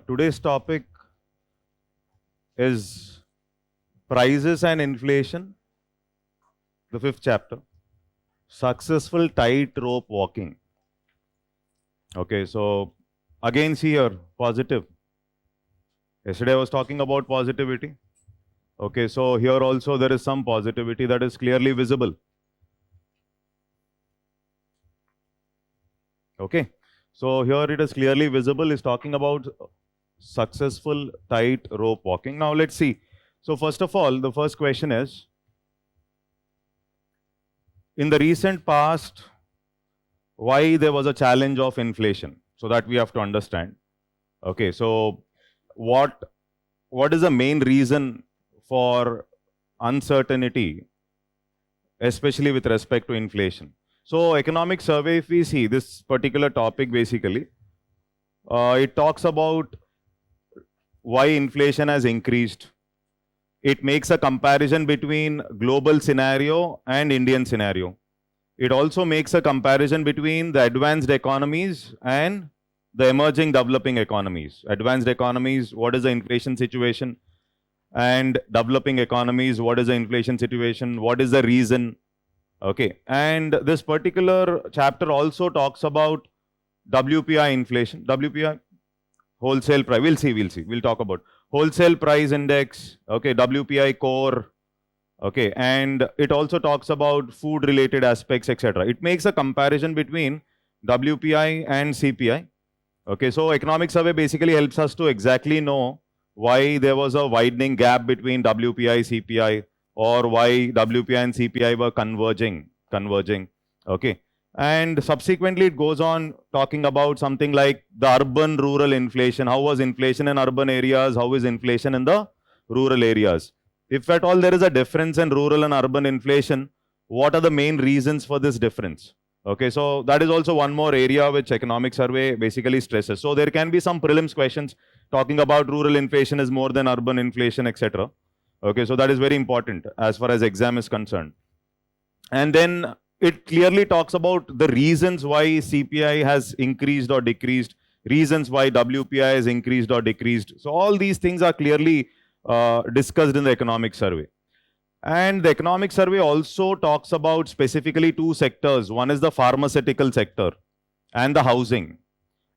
Today's topic is prices and inflation, the 5th chapter, successful tightrope walking. Okay, so again see here, positive. Yesterday I was talking about positivity. Okay, so here also there is some positivity that is clearly visible. Okay, so here it is clearly visible, is talking about successful tightrope walking. Now let's see. So first of all, the first question is, in the recent past, why there was a challenge of inflation? So that we have to understand. Okay, so what is the main reason for uncertainty, especially with respect to inflation? So economic survey, if we see this particular topic, basically, it talks about why inflation has increased. It makes a comparison between global scenario and Indian scenario. It also makes a comparison between the advanced economies and the emerging developing economies. Advanced economies, what is the inflation situation? And developing economies, what is the inflation situation? What is the reason? Okay, and this particular chapter also talks about WPI inflation. WPI, wholesale price. We'll talk about wholesale price index. Okay, WPI core. Okay, and it also talks about food related aspects, etc. It makes a comparison between WPI and CPI. Okay, so economic survey basically helps us to exactly know why there was a widening gap between WPI, CPI, or why WPI and CPI were converging. Okay, and subsequently it goes on talking about something like the urban-rural inflation. How was inflation in urban areas? How is inflation in the rural areas? If at all there is a difference in rural and urban inflation, what are the main reasons for this difference? Okay, so that is also one more area which economic survey basically stresses. So there can be some prelims questions talking about rural inflation is more than urban inflation, etc. Okay, so that is very important as far as exam is concerned. And then it clearly talks about the reasons why CPI has increased or decreased, reasons why WPI has increased or decreased. So all these things are clearly discussed in the economic survey. And the economic survey also talks about specifically two sectors. One is the pharmaceutical sector and the housing,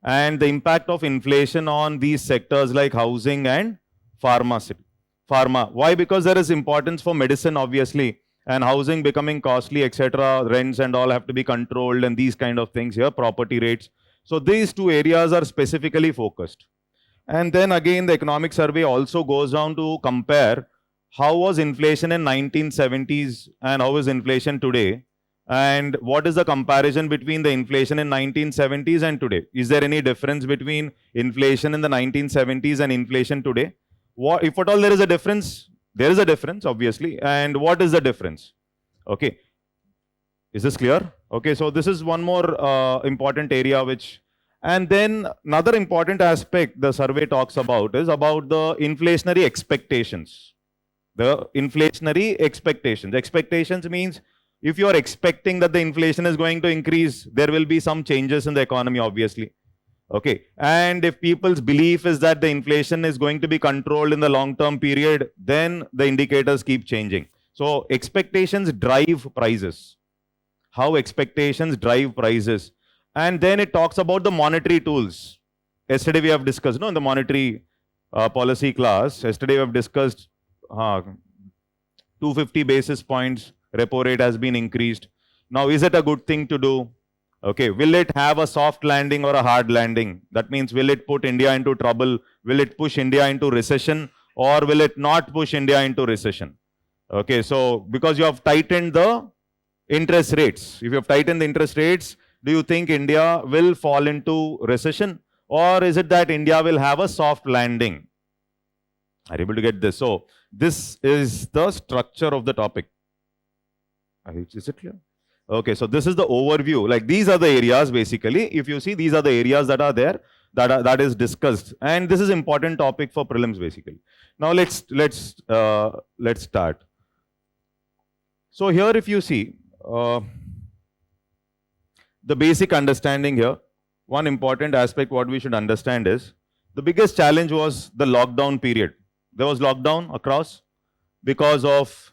and the impact of inflation on these sectors like housing and pharma. Why? Because there is importance for medicine, obviously, and housing becoming costly, etc. Rents and all have to be controlled, and these kind of things here, property rates. So these two areas are specifically focused. And then again, the economic survey also goes down to compare how was inflation in 1970s and how is inflation today, and what is the comparison between the inflation in 1970s and today. Is there any difference between inflation in the 1970s and inflation today? What, if at all there is a difference? There is a difference, obviously. And what is the difference? Okay. Is this clear? Okay, so this is one more important area which, and then another important aspect the survey talks about is about the inflationary expectations. The inflationary expectations. Expectations means if you are expecting that the inflation is going to increase, there will be some changes in the economy, obviously. Okay, and if people's belief is that the inflation is going to be controlled in the long-term period, then the indicators keep changing. So expectations drive prices. How expectations drive prices. And then it talks about the monetary tools. Yesterday we have discussed, in the monetary policy class, yesterday we have discussed 250 basis points repo rate has been increased. Now, is it a good thing to do? Okay, will it have a soft landing or a hard landing? That means, will it put India into trouble? Will it push India into recession, or will it not push India into recession? Okay, so because you have tightened the interest rates. If you have tightened the interest rates, do you think India will fall into recession, or is it that India will have a soft landing? Are you able to get this? So this is the structure of the topic. Is it clear? Okay, so this is the overview. Like these are the areas basically. If you see, these are the areas that are there, that is discussed, and this is important topic for prelims basically. Now let's start. So here, if you see the basic understanding here, one important aspect what we should understand is the biggest challenge was the lockdown period. There was lockdown across because of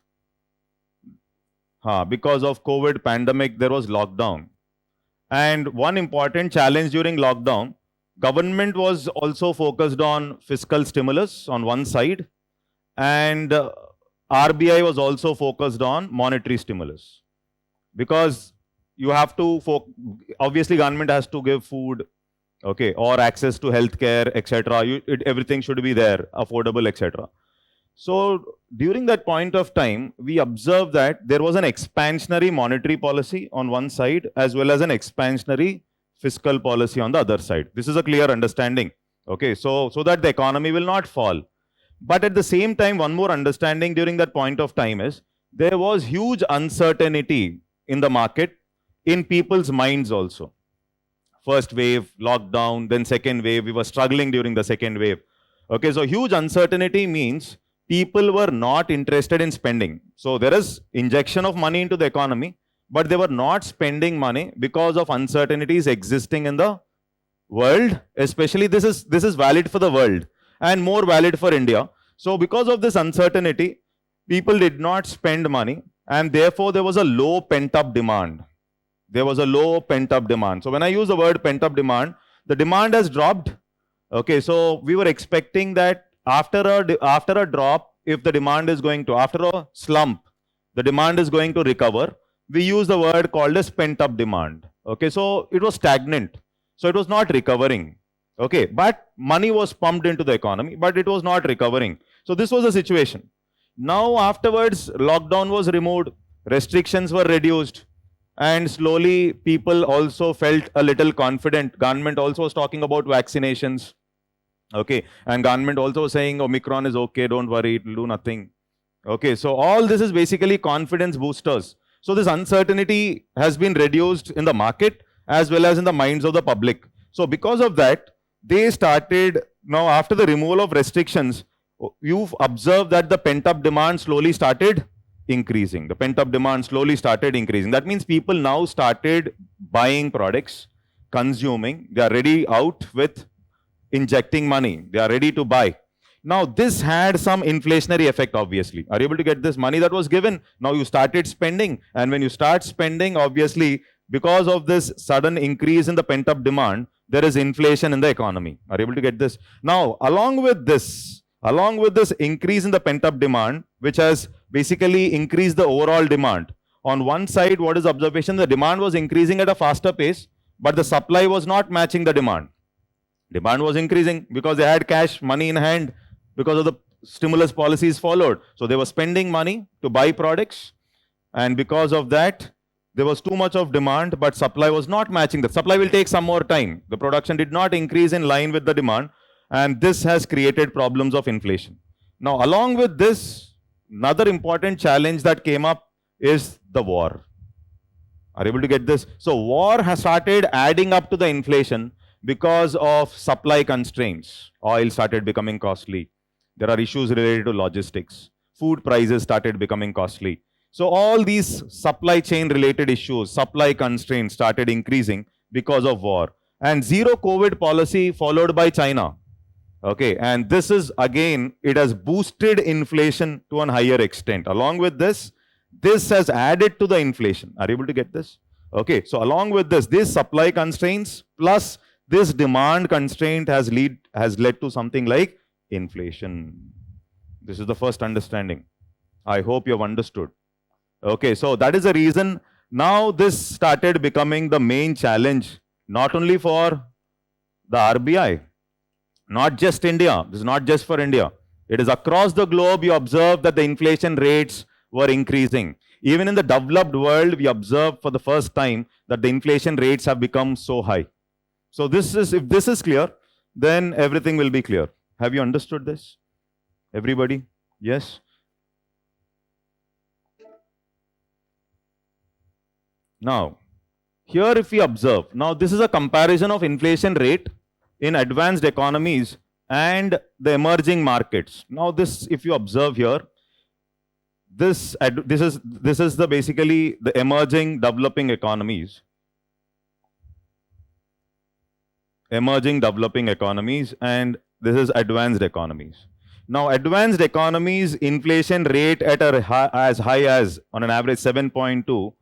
COVID pandemic. There was lockdown, and one important challenge during lockdown, government was also focused on fiscal stimulus on one side, and RBI was also focused on monetary stimulus, because you have to obviously government has to give food, okay, or access to healthcare, etc. Everything should be there, affordable, etc. So during that point of time, we observed that there was an expansionary monetary policy on one side as well as an expansionary fiscal policy on the other side. This is a clear understanding, okay, so that the economy will not fall. But at the same time, one more understanding during that point of time is there was huge uncertainty in the market, in people's minds also. First wave, lockdown, then second wave, we were struggling during the second wave. Okay, so huge uncertainty means people were not interested in spending. So there is injection of money into the economy, but they were not spending money because of uncertainties existing in the world. Especially this is valid for the world and more valid for India. So because of this uncertainty, people did not spend money, and therefore there was a low pent-up demand. There was a low pent-up demand. So when I use the word pent-up demand, the demand has dropped. Okay, so we were expecting that after a drop, if the demand is going to, after a slump, the demand is going to recover. We use the word called as pent-up demand. Okay, so it was stagnant. So it was not recovering. Okay, but money was pumped into the economy, but it was not recovering. So this was the situation. Now afterwards, lockdown was removed, restrictions were reduced, and slowly people also felt a little confident. Government also was talking about vaccinations. Okay, and government also saying Omicron is okay, don't worry, it will do nothing. Okay, so all this is basically confidence boosters. So this uncertainty has been reduced in the market as well as in the minds of the public. So because of that, they started, now after the removal of restrictions, you've observed that the pent-up demand slowly started increasing. The pent-up demand slowly started increasing. That means people now started buying products, consuming. They are ready out with injecting money. They are ready to buy. Now, this had some inflationary effect, obviously. Are you able to get this money that was given? Now you started spending. And when you start spending, obviously, because of this sudden increase in the pent-up demand, there is inflation in the economy. Are you able to get this? Now, along with this increase in the pent-up demand, which has basically increased the overall demand, on one side, what is observation? The demand was increasing at a faster pace, but the supply was not matching the demand. Demand was increasing because they had cash, money in hand, because of the stimulus policies followed. So they were spending money to buy products, and because of that, there was too much of demand, but supply was not matching. The supply will take some more time. The production did not increase in line with the demand, and this has created problems of inflation. Now, along with this, another important challenge that came up is the war. Are you able to get this? So war has started adding up to the inflation because of supply constraints. Oil started becoming costly. There are issues related to logistics. Food prices started becoming costly. So all these supply chain related issues, supply constraints started increasing because of war. And zero COVID policy followed by China. Okay, and this is again, it has boosted inflation to a higher extent. Along with this has added to the inflation. Are you able to get this? Okay, so along with this supply constraints plus this demand constraint has led to something like inflation. This is the first understanding. I hope you have understood. Okay, so that is the reason now this started becoming the main challenge, not only for the RBI, not just India. This is not just for India. It is across the globe. You observe that the inflation rates were increasing. Even in the developed world, we observe for the first time that the inflation rates have become so high. So if this is clear, then everything will be clear. Have you understood this? Everybody? Yes? Now, here if we observe, now this is a comparison of inflation rate in advanced economies and the emerging markets. Now this, if you observe here, this is the basically the emerging developing economies. Emerging developing economies, and this is advanced economies. Now advanced economies inflation rate at as high as on an average 7.2.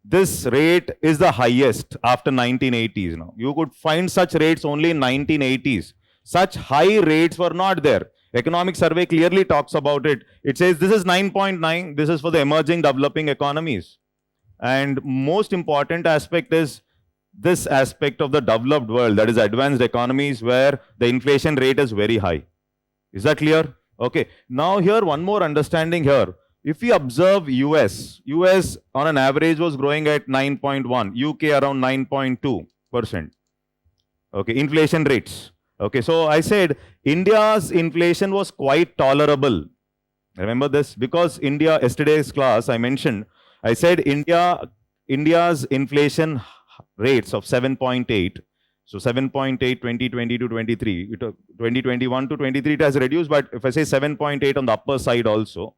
This rate is the highest after 1980s. Now you could find such rates only in 1980s. Such high rates were not there. Economic survey clearly talks about it. It says this is 9.9. This is for the emerging developing economies. And most important aspect is this aspect of the developed world, that is advanced economies, where the inflation rate is very high. Is that clear? Okay. Now here one more understanding here. If we observe US on an average was growing at 9.1, UK around 9.2%. Okay, inflation rates. Okay, so I said India's inflation was quite tolerable. Remember this? Because India, yesterday's class I mentioned, I said India's inflation rates of 7.8. So 7.8, 2020 to 23, 2021 to 23 it has reduced, but if I say 7.8 on the upper side also,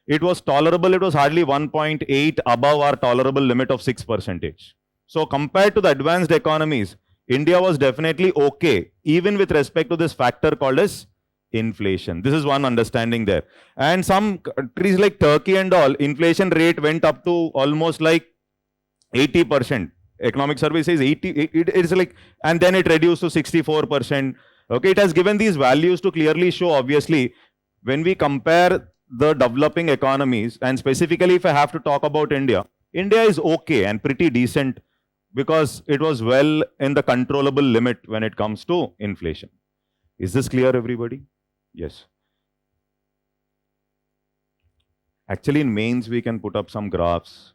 it was tolerable. It was hardly 1.8 above our tolerable limit of 6%. So compared to the advanced economies, India was definitely okay, even with respect to this factor called as inflation. This is one understanding there. And some countries like Turkey and all, inflation rate went up to almost like 80%. Economic survey says 80, it is like, and then it reduced to 64%. Okay, it has given these values to clearly show, obviously, when we compare the developing economies, and specifically if I have to talk about India, India is okay and pretty decent because it was well in the controllable limit when it comes to inflation. Is this clear, everybody? Yes. Actually, in mains, we can put up some graphs.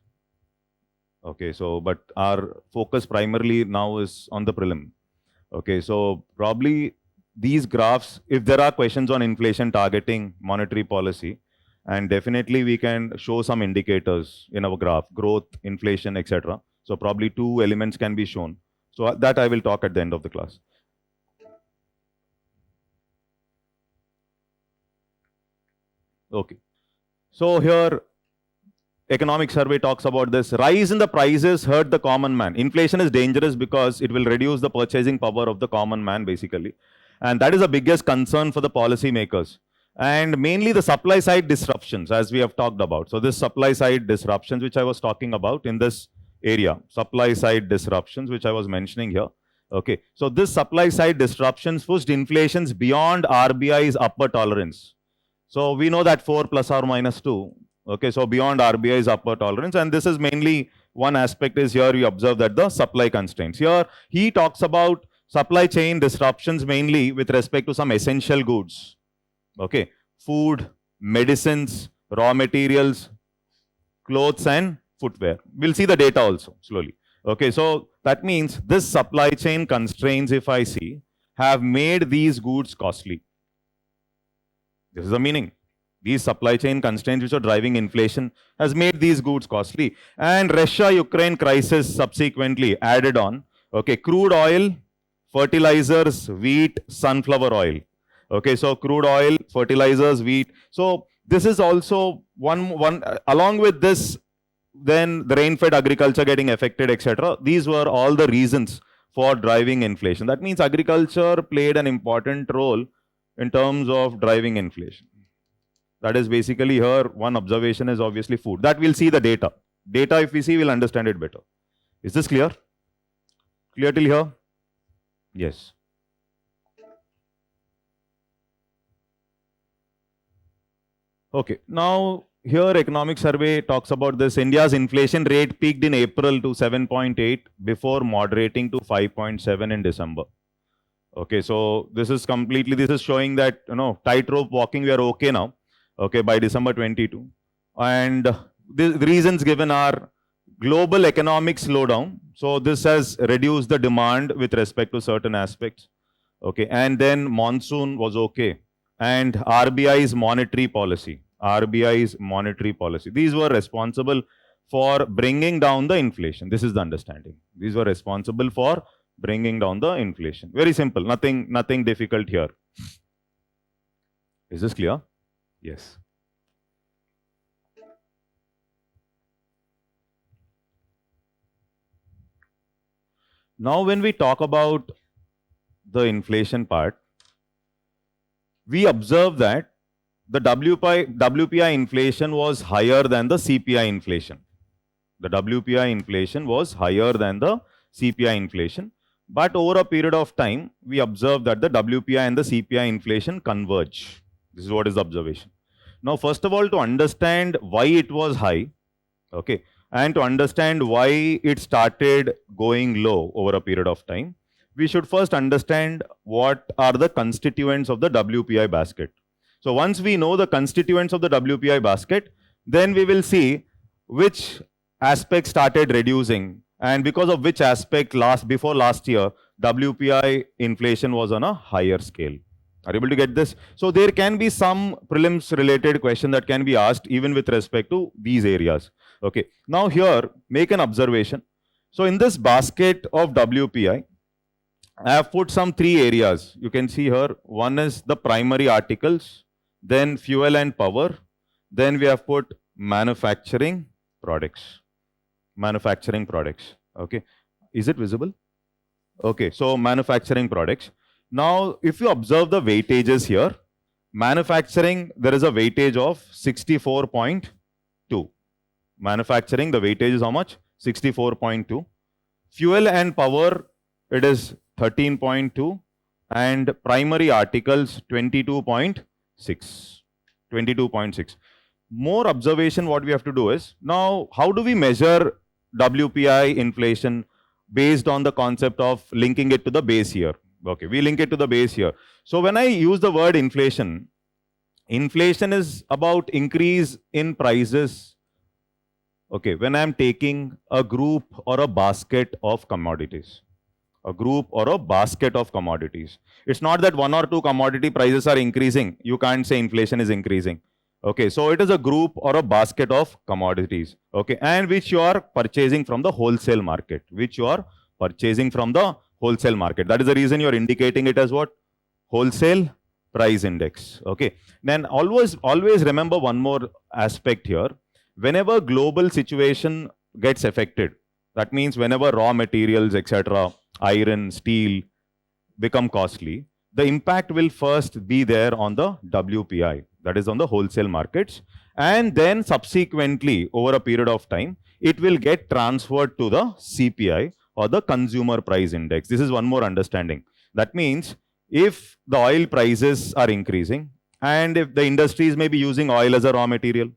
Okay, so, but our focus primarily now is on the prelim. Okay, so probably these graphs, if there are questions on inflation targeting, monetary policy, and definitely we can show some indicators in our graph, growth, inflation, etc. So probably two elements can be shown. So that I will talk at the end of the class. Okay. So here, economic survey talks about this. Rise in the prices hurt the common man. Inflation is dangerous because it will reduce the purchasing power of the common man, basically. And that is the biggest concern for the policy makers. And mainly the supply side disruptions, as we have talked about. So this supply side disruptions, which I was talking about in this area, supply side disruptions, which I was mentioning here. Okay, so this supply side disruptions pushed inflations beyond RBI's upper tolerance. So we know that 4 plus or minus 2. Okay, so beyond RBI's upper tolerance, and this is mainly one aspect is here we observe that the supply constraints. Here he talks about supply chain disruptions mainly with respect to some essential goods. Okay, food, medicines, raw materials, clothes and footwear. We'll see the data also slowly. Okay, so that means this supply chain constraints, if I see, have made these goods costly. This is the meaning. These supply chain constraints which are driving inflation has made these goods costly. And Russia-Ukraine crisis subsequently added on. Okay, crude oil, fertilizers, wheat, sunflower oil. Okay, so crude oil, fertilizers, wheat. So this is also one along with this, then the rain-fed agriculture getting affected, etc. These were all the reasons for driving inflation. That means agriculture played an important role in terms of driving inflation. That is basically here, one observation is obviously food. That we'll see the data. Data, if we see, we'll understand it better. Is this clear? Clear till here? Yes. Okay, now here economic survey talks about this. India's inflation rate peaked in April to 7.8 before moderating to 5.7 in December. Okay, so this is completely, this is showing that, tightrope walking, we are okay now. Okay, by December 22. And the reasons given are global economic slowdown. So this has reduced the demand with respect to certain aspects. Okay, and then monsoon was okay. And RBI's monetary policy. RBI's monetary policy. These were responsible for bringing down the inflation. This is the understanding. These were responsible for bringing down the inflation. Very simple. Nothing difficult here. Is this clear? Yes. Now, when we talk about the inflation part, we observe that the WPI inflation was higher than the CPI inflation. The WPI inflation was higher than the CPI inflation. But over a period of time, we observe that the WPI and the CPI inflation converge. This is what is the observation. Now, first of all, to understand why it was high, okay, and to understand why it started going low over a period of time, we should first understand what are the constituents of the WPI basket. So once we know the constituents of the WPI basket, then we will see which aspect started reducing and because of which aspect before last year, WPI inflation was on a higher scale. Are you able to get this? So there can be some prelims related question that can be asked even with respect to these areas. Okay. Now here, make an observation. So in this basket of WPI, I have put some 3 areas. You can see here, one is the primary articles, then fuel and power, then we have put manufacturing products. Manufacturing products. Okay. Is it visible? Okay. So manufacturing products. Now, if you observe the weightages here, manufacturing, there is a weightage of 64.2. Manufacturing, the weightage is how much? 64.2. Fuel and power, it is 13.2. And primary articles, 22.6. 22.6. More observation, what we have to do is, now, how do we measure WPI inflation based on the concept of linking it to the base year? Okay, we link it to the base here. So when I use the word inflation, inflation is about increase in prices. Okay, when I'm taking a group or a basket of commodities. A group or a basket of commodities. It's not that 1 or 2 commodity prices are increasing. You can't say inflation is increasing. Okay, so it is a group or a basket of commodities. Okay, and which you are purchasing from the wholesale market. Which you are purchasing from the wholesale market. That is the reason you are indicating it as what? Wholesale price index. Okay. Then always remember one more aspect here. whenever global situation gets affected, that means whenever raw materials, etc., iron, steel become costly, the impact will first be there on the WPI, that is on the wholesale markets, and then subsequently over a period of time, it will get transferred to the CPI or the consumer price index. This is one more understanding. That means if the oil prices are increasing and if the industries may be using oil as a raw material,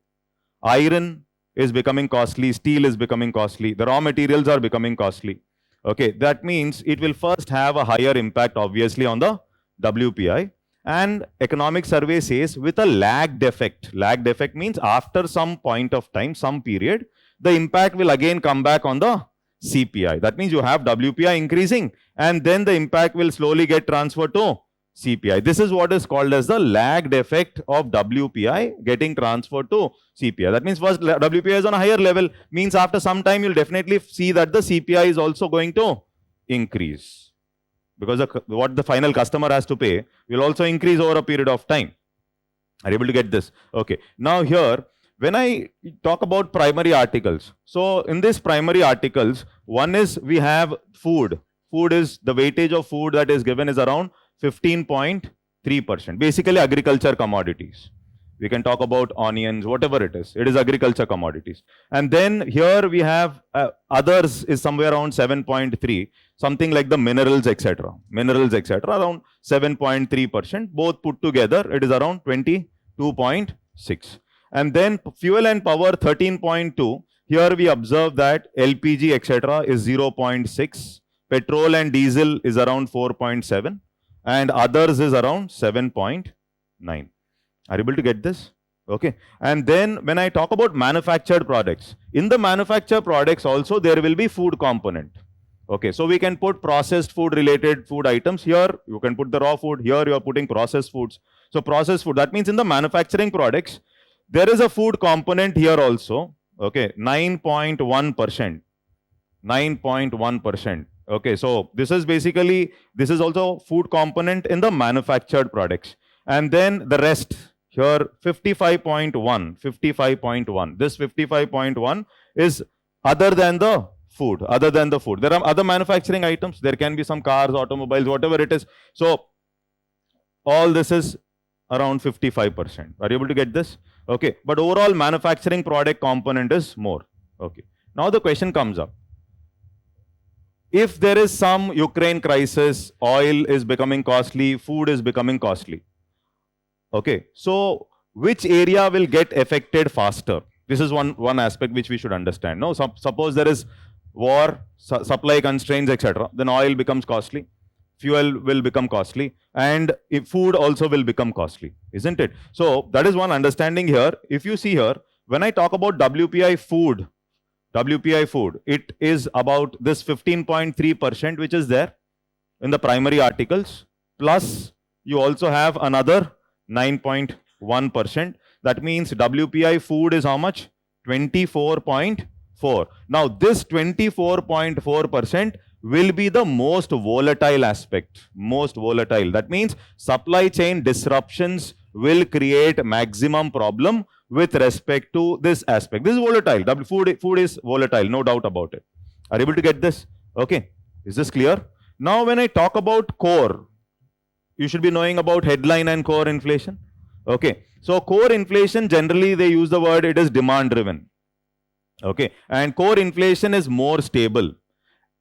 iron is becoming costly, steel is becoming costly, the raw materials are becoming costly. Okay, that means it will first have a higher impact obviously on the WPI, and economic survey says with a lagged effect. Lagged effect means after some point of time, some period, the impact will again come back on the CPI. That means you have WPI increasing and then the impact will slowly get transferred to CPI. This is what is called as the lagged effect of WPI getting transferred to CPI. That means first WPI is on a higher level, means after some time you'll definitely see that the CPI is also going to increase, because what the final customer has to pay will also increase over a period of time. Are you able to get this? Okay. Now here, when I talk about primary articles, so in this primary articles, one is we have food. Food is, the weightage of food that is given is around 15.3%. Basically agriculture commodities. We can talk about onions, whatever it is agriculture commodities. And then here we have others is somewhere around 7.3, something like the minerals, etc. Minerals, etc. around 7.3%. Both put together, it is around 22.6. And then fuel and power 13.2. Here we observe that LPG, etc. is 0.6. Petrol and diesel is around 4.7. And others is around 7.9. Are you able to get this? Okay. And then when I talk about manufactured products, in the manufactured products also there will be food component. Okay. So we can put processed food related food items here. You can put the raw food. Here you are putting processed foods. So processed food, that means in the manufacturing products, there is a food component here also. Okay. 9.1%. 9.1%. Okay. So this is basically, this is also food component in the manufactured products. And then the rest, here 55.1, 55.1. This 55.1 is other than the food, other than the food. There are other manufacturing items. There can be some cars, automobiles, whatever it is. So all this is around 55%. Are you able to get this? Okay. But overall manufacturing product component is more. Okay. Now the question comes up. If there is some Ukraine crisis, oil is becoming costly, food is becoming costly. Okay, so which area will get affected faster? This is one aspect which we should understand. No, suppose there is war, supply constraints, etc. Then oil becomes costly, fuel will become costly, and food also will become costly, isn't it? So that is one understanding here. If you see here, when I talk about WPI food, it is about this 15.3% which is there in the primary articles, plus you also have another 9.1%. That means WPI food is how much? 24.4. Now this 24.4% will be the most volatile aspect. Most volatile. That means supply chain disruptions will create maximum problem with respect to this aspect. This is volatile. Food is volatile, no doubt about it. Are you able to get this? Okay. Is this clear? Now when I talk about core, you should be knowing about headline and core inflation. Okay. So core inflation, generally they use the word, it is demand driven. Okay. And core inflation is more stable.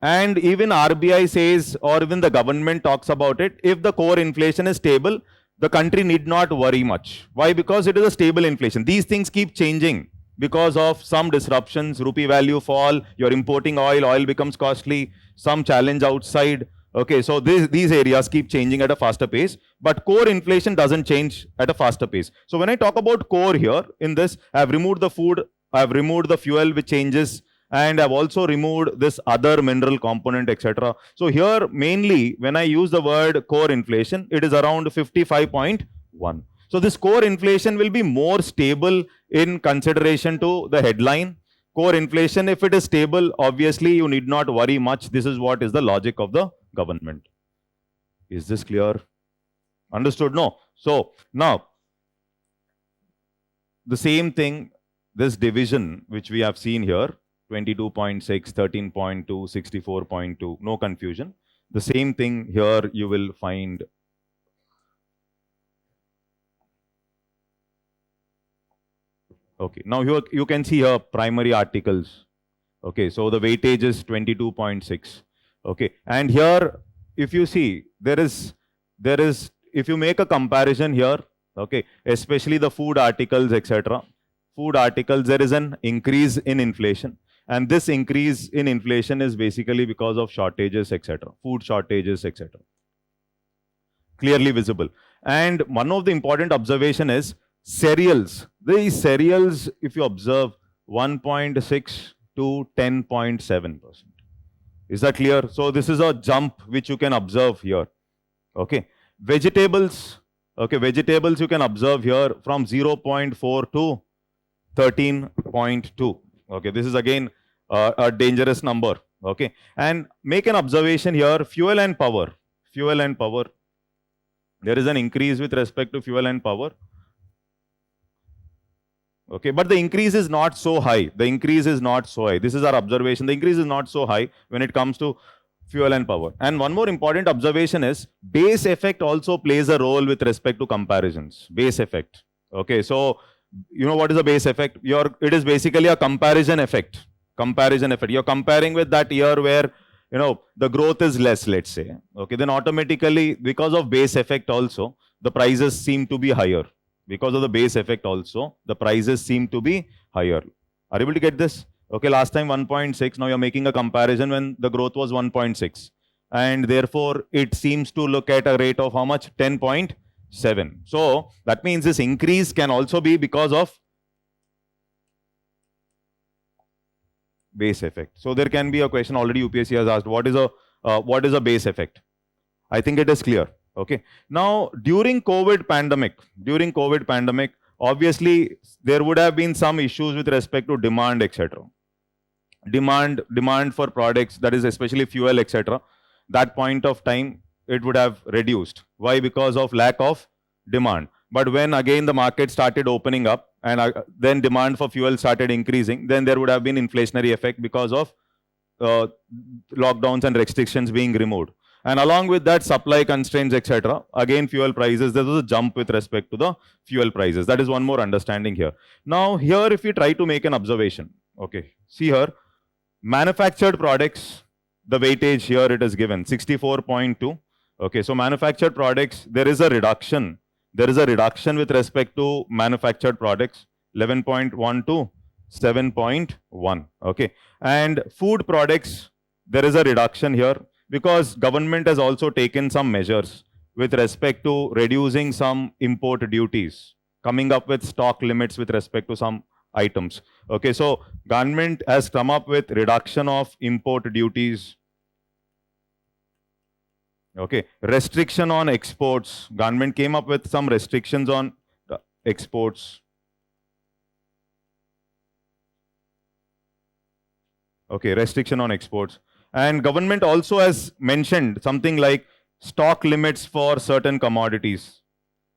And even RBI says, or even the government talks about it, if the core inflation is stable, the country need not worry much. Why? Because it is a stable inflation. These things keep changing because of some disruptions, rupee value fall, you're importing oil becomes costly, some challenge outside. Okay, so these areas keep changing at a faster pace, but core inflation doesn't change at a faster pace. So when I talk about core here, in this, I have removed the food, I have removed the fuel which changes, and I've also removed this other mineral component, etc. So here, mainly, when I use the word core inflation, it is around 55.1. So this core inflation will be more stable in consideration to the headline. Core inflation, if it is stable, obviously you need not worry much. This is what is the logic of the government. Is this clear? Understood? No. So now, the same thing this division which we have seen here, 22.6, 13.2, 64.2, no confusion. The same thing here you will find. Okay, now here you can see here primary articles. Okay, so the weightage is 22.6. Okay, and here if you see there is if you make a comparison here, okay, especially the food articles, etc. Food articles, there is an increase in inflation, and this increase in inflation is basically because of shortages, etc. Food shortages, etc. Clearly visible. And one of the important observation is cereals. These cereals, if you observe, 1.6 to 10.7%. Is that clear? So this is a jump which you can observe here. Okay. Vegetables, okay, vegetables you can observe here from 0.4 to 13.2. Okay, this is again a dangerous number. Okay, and make an observation here, fuel and power. Fuel and power. There is an increase with respect to fuel and power. Okay, but the increase is not so high. The increase is not so high. This is our observation. The increase is not so high when it comes to fuel and power. And one more important observation is base effect also plays a role with respect to comparisons. Base effect. Okay, so you know what is a base effect? It is basically a comparison effect. Comparison effect. You're comparing with that year where the growth is less, let's say. Okay, then automatically because of base effect also the prices seem to be higher. Because of the base effect also, the prices seem to be higher. Are you able to get this? Okay, last time 1.6, now you're making a comparison when the growth was 1.6. And therefore, it seems to look at a rate of how much? 10.7. So, that means this increase can also be because of base effect. So, there can be a question already UPSC has asked, what is a base effect? I think it is clear. Okay. Now, during COVID pandemic, obviously there would have been some issues with respect to demand, etc. Demand for products, that is especially fuel, etc. That point of time it would have reduced. Why? Because of lack of demand. But when again the market started opening up and then demand for fuel started increasing, then there would have been inflationary effect because of lockdowns and restrictions being removed. And along with that, supply constraints, etc. Again, fuel prices, there was a jump with respect to the fuel prices. That is one more understanding here. Now, here if we try to make an observation, okay, see here, manufactured products, the weightage here it is given, 64.2. Okay, so manufactured products, there is a reduction. There is a reduction with respect to manufactured products, 11.1 to 7.1. Okay, and food products, there is a reduction here, because government has also taken some measures with respect to reducing some import duties, coming up with stock limits with respect to some items. Okay, so government has come up with reduction of import duties. Okay, restriction on exports. Government came up with some restrictions on exports. Okay, restriction on exports. And government also has mentioned something like stock limits for certain commodities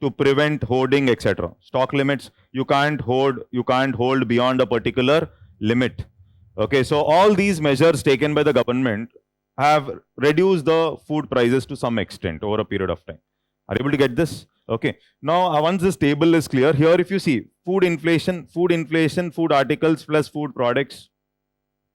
to prevent hoarding, etc. Stock limits, you can't hold beyond a particular limit. Okay, so all these measures taken by the government have reduced the food prices to some extent over a period of time. Are you able to get this? Okay. Now, once this table is clear, here if you see food inflation, food articles plus food products,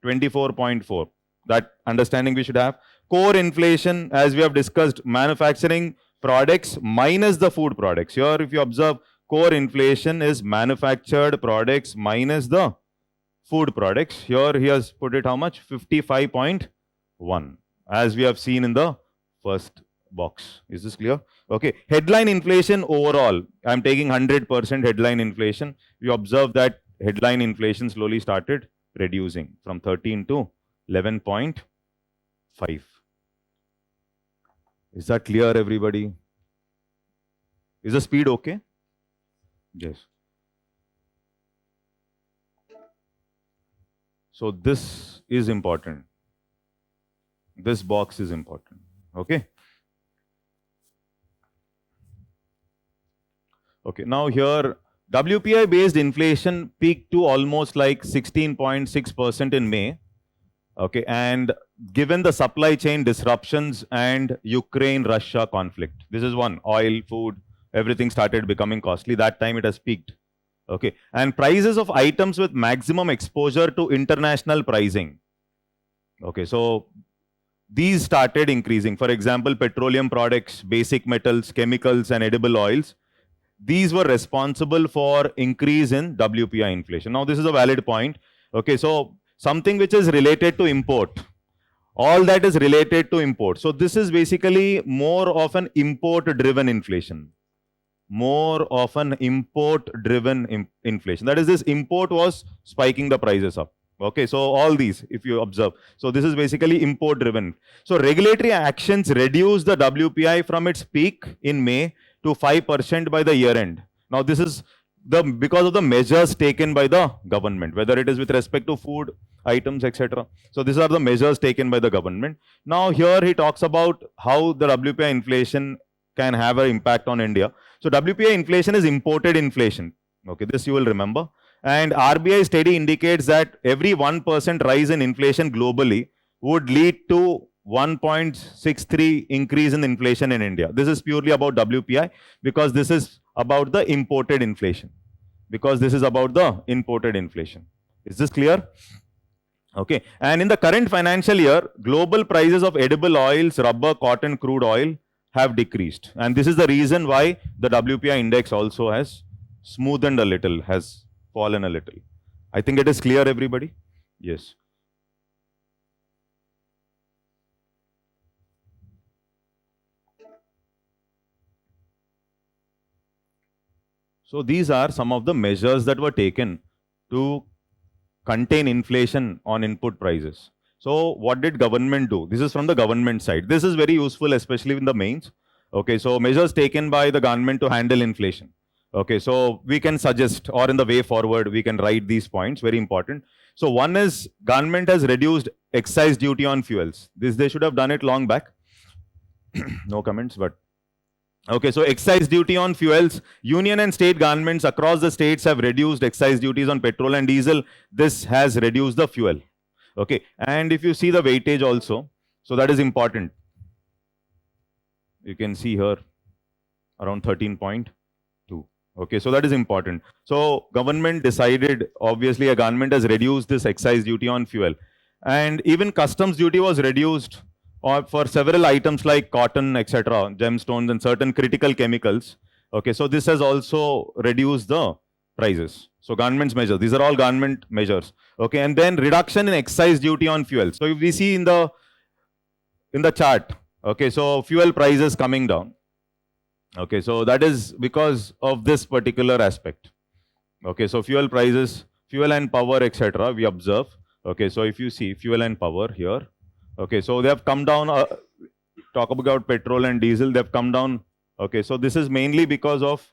24.4. That understanding we should have. Core inflation, as we have discussed, manufacturing products minus the food products. Here, if you observe, core inflation is manufactured products minus the food products. Here, he has put it how much? 55.1, as we have seen in the first box. Is this clear? Okay. Headline inflation overall, I am taking 100% headline inflation. You observe that headline inflation slowly started reducing from 13 to 11.5. Is that clear, everybody? Is the speed okay? Yes. So this is important. This box is important. Okay. Okay. Now here WPI based inflation peaked to almost like 16.6% in May. Okay, and given the supply chain disruptions and Ukraine-Russia conflict, this is one, oil, food, everything started becoming costly. That time it has peaked. Okay, and prices of items with maximum exposure to international pricing. Okay, so these started increasing. For example, petroleum products, basic metals, chemicals, and edible oils. These were responsible for increase in WPI inflation. Now, this is a valid point. Okay, so something which is related to import, all that is related to import. So this is basically more of an import-driven inflation. More of an import-driven inflation. That is, this import was spiking the prices up. Okay, so all these, if you observe. So this is basically import-driven. So regulatory actions reduced the WPI from its peak in May to 5% by the year end. Now this is because of the measures taken by the government, whether it is with respect to food items, etc. So these are the measures taken by the government. Now here he talks about how the WPI inflation can have an impact on India. So WPI inflation is imported inflation. Okay, this you will remember. And RBI study indicates that every 1% rise in inflation globally would lead to 1.63 increase in inflation in India. This is purely about WPI because this is about the imported inflation. Because this is about the imported inflation. Is this clear? Okay. And in the current financial year, global prices of edible oils, rubber, cotton, crude oil have decreased. And this is the reason why the WPI index also has smoothened a little, has fallen a little. I think it is clear, everybody? Yes. So these are some of the measures that were taken to contain inflation on input prices. So what did government do? This is from the government side. This is very useful, especially in the mains. Okay, so measures taken by the government to handle inflation. Okay, so we can suggest, or in the way forward, we can write these points, very important. So one is, government has reduced excise duty on fuels. This, they should have done it long back. No comments, but okay, so excise duty on fuels. Union and state governments across the states have reduced excise duties on petrol and diesel. This has reduced the fuel. Okay, and if you see the weightage also, so that is important. You can see here around 13.2. Okay, so that is important. So government decided, obviously a government has reduced this excise duty on fuel. And even customs duty was reduced for several items like cotton, etc., gemstones and certain critical chemicals. Okay, so this has also reduced the prices. So government's measures, these are all government measures. Okay, and then reduction in excise duty on fuel. So if we see in the chart, okay, so fuel prices coming down. Okay, so that is because of this particular aspect. Okay, so fuel prices, fuel and power, etc., we observe. Okay, so if you see fuel and power here, okay, so they have come down, talk about petrol and diesel, they have come down. Okay, so this is mainly because of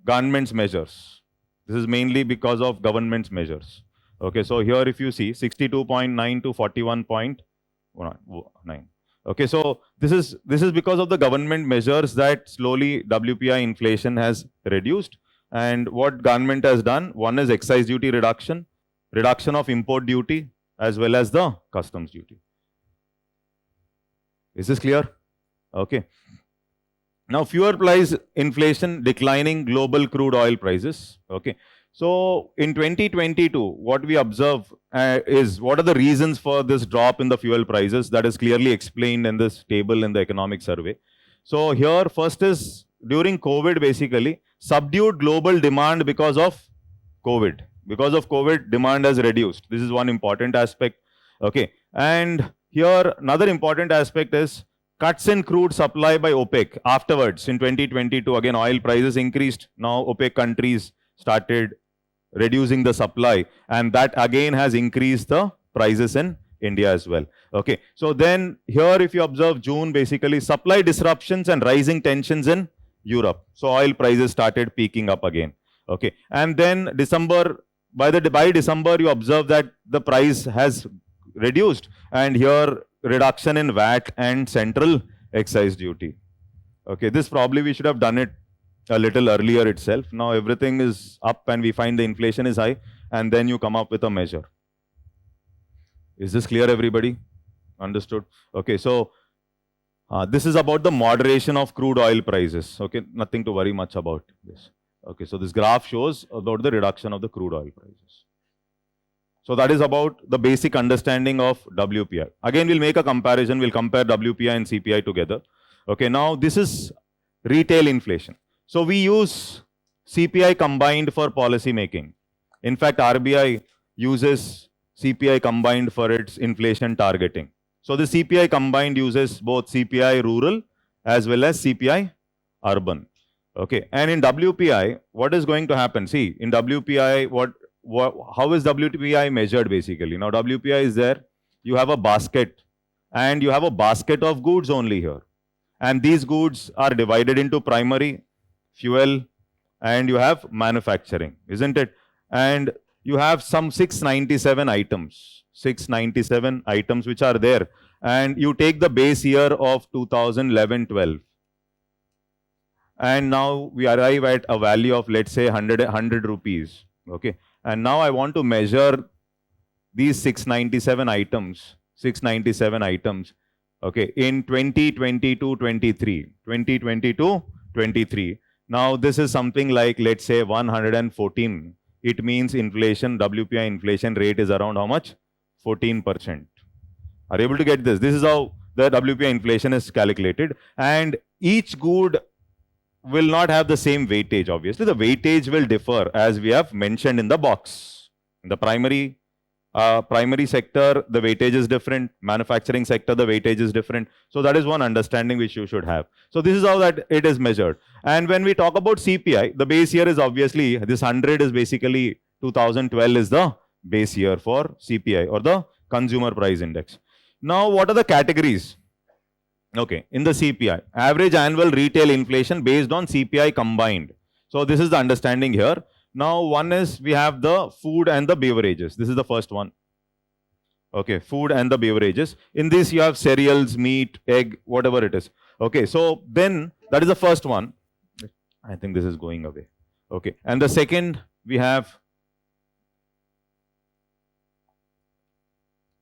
government's measures. This is mainly because of government's measures. Okay, so here if you see 62.9 to 41.9. Okay, so this is because of the government measures that slowly WPI inflation has reduced. And what government has done, one is excise duty reduction, reduction of import duty, as well as the customs duty. Is this clear? Okay. Now, fuel price inflation, declining global crude oil prices. Okay. So, in 2022, what we observe is what are the reasons for this drop in the fuel prices? That is clearly explained in this table in the economic survey. So, here first is during COVID, basically, subdued global demand because of COVID. Because of COVID, demand has reduced. This is one important aspect. Okay. And here, another important aspect is cuts in crude supply by OPEC. Afterwards, in 2022, again, oil prices increased. Now, OPEC countries started reducing the supply, and that again has increased the prices in India as well. Okay. So then here, if you observe June, basically supply disruptions and rising tensions in Europe. So oil prices started peaking up again. Okay. And then December, by December, you observe that the price has reduced, and here reduction in VAT and central excise duty. Okay, this probably we should have done it a little earlier itself. Now everything is up and we find the inflation is high, and then you come up with a measure. Is this clear, everybody? Understood? Okay, so this is about the moderation of crude oil prices. Okay, nothing to worry much about this. Okay, so this graph shows about the reduction of the crude oil prices. So that is about the basic understanding of WPI. Again, we'll make a comparison. We'll compare WPI and CPI together. Okay, now this is retail inflation. So we use CPI combined for policy making. In fact, RBI uses CPI combined for its inflation targeting. So the CPI combined uses both CPI rural as well as CPI urban. Okay, and in WPI, what is going to happen? See, in WPI, how is WPI measured basically? Now WPI is there, you have a basket, and you have a basket of goods only here. And these goods are divided into primary, fuel, and you have manufacturing, isn't it? And you have some 697 items, 697 items which are there. And you take the base year of 2011-12. And now we arrive at a value of, let's say, 100 rupees. Okay. And now I want to measure these 697 items, okay, in 2022-23, 2022-23. Now this is something like, let's say, 114. It means inflation, WPI inflation rate is around how much? 14%. Are you able to get this? This is how the WPI inflation is calculated. And each good will not have the same weightage, obviously. The weightage will differ as we have mentioned in the box. In the primary sector, the weightage is different. Manufacturing sector, the weightage is different. So that is one understanding which you should have. So this is how that it is measured. And when we talk about CPI, the base year is obviously, this 100 is basically 2012 is the base year for CPI or the consumer price index. Now, what are the categories? Okay, in the CPI, average annual retail inflation based on CPI combined. So this is the understanding here. Now, one is we have the food and the beverages. This is the first one. Okay, food and the beverages. In this, you have cereals, meat, egg, whatever it is. Okay, so then that is the first one. I think this is going away. Okay, and the second, we have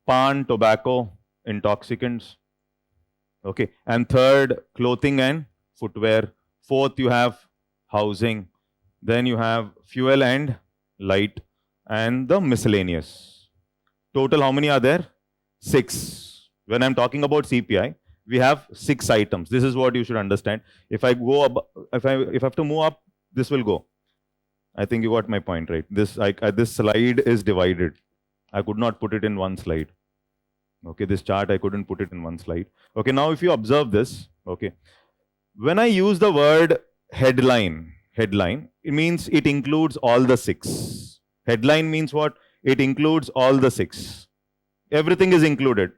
pan, tobacco, intoxicants. Okay, and third, clothing and footwear. Fourth, you have housing. Then you have fuel and light, and the miscellaneous. Total, how many are there? 6. When I'm talking about CPI, we have 6 items. This is what you should understand. If I go up, if I have to move up, this will go. I think you got my point, right? This slide is divided. I could not put it in one slide. Okay, this chart, I couldn't put it in one slide. Okay, now if you observe this, okay, when I use the word headline, it means it includes all the 6. Headline means what? It includes all the 6. Everything is included.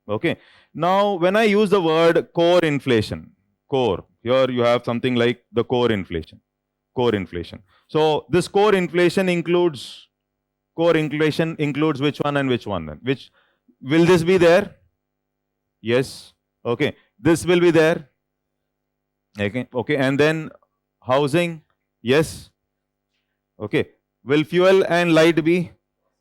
Okay, now when I use the word core inflation, core, here you have something like the core inflation. So this core inflation includes which one and which one then? Which will this be there? Yes. Okay. This will be there. Okay. Okay. And then housing. Yes. Okay. Will fuel and light be?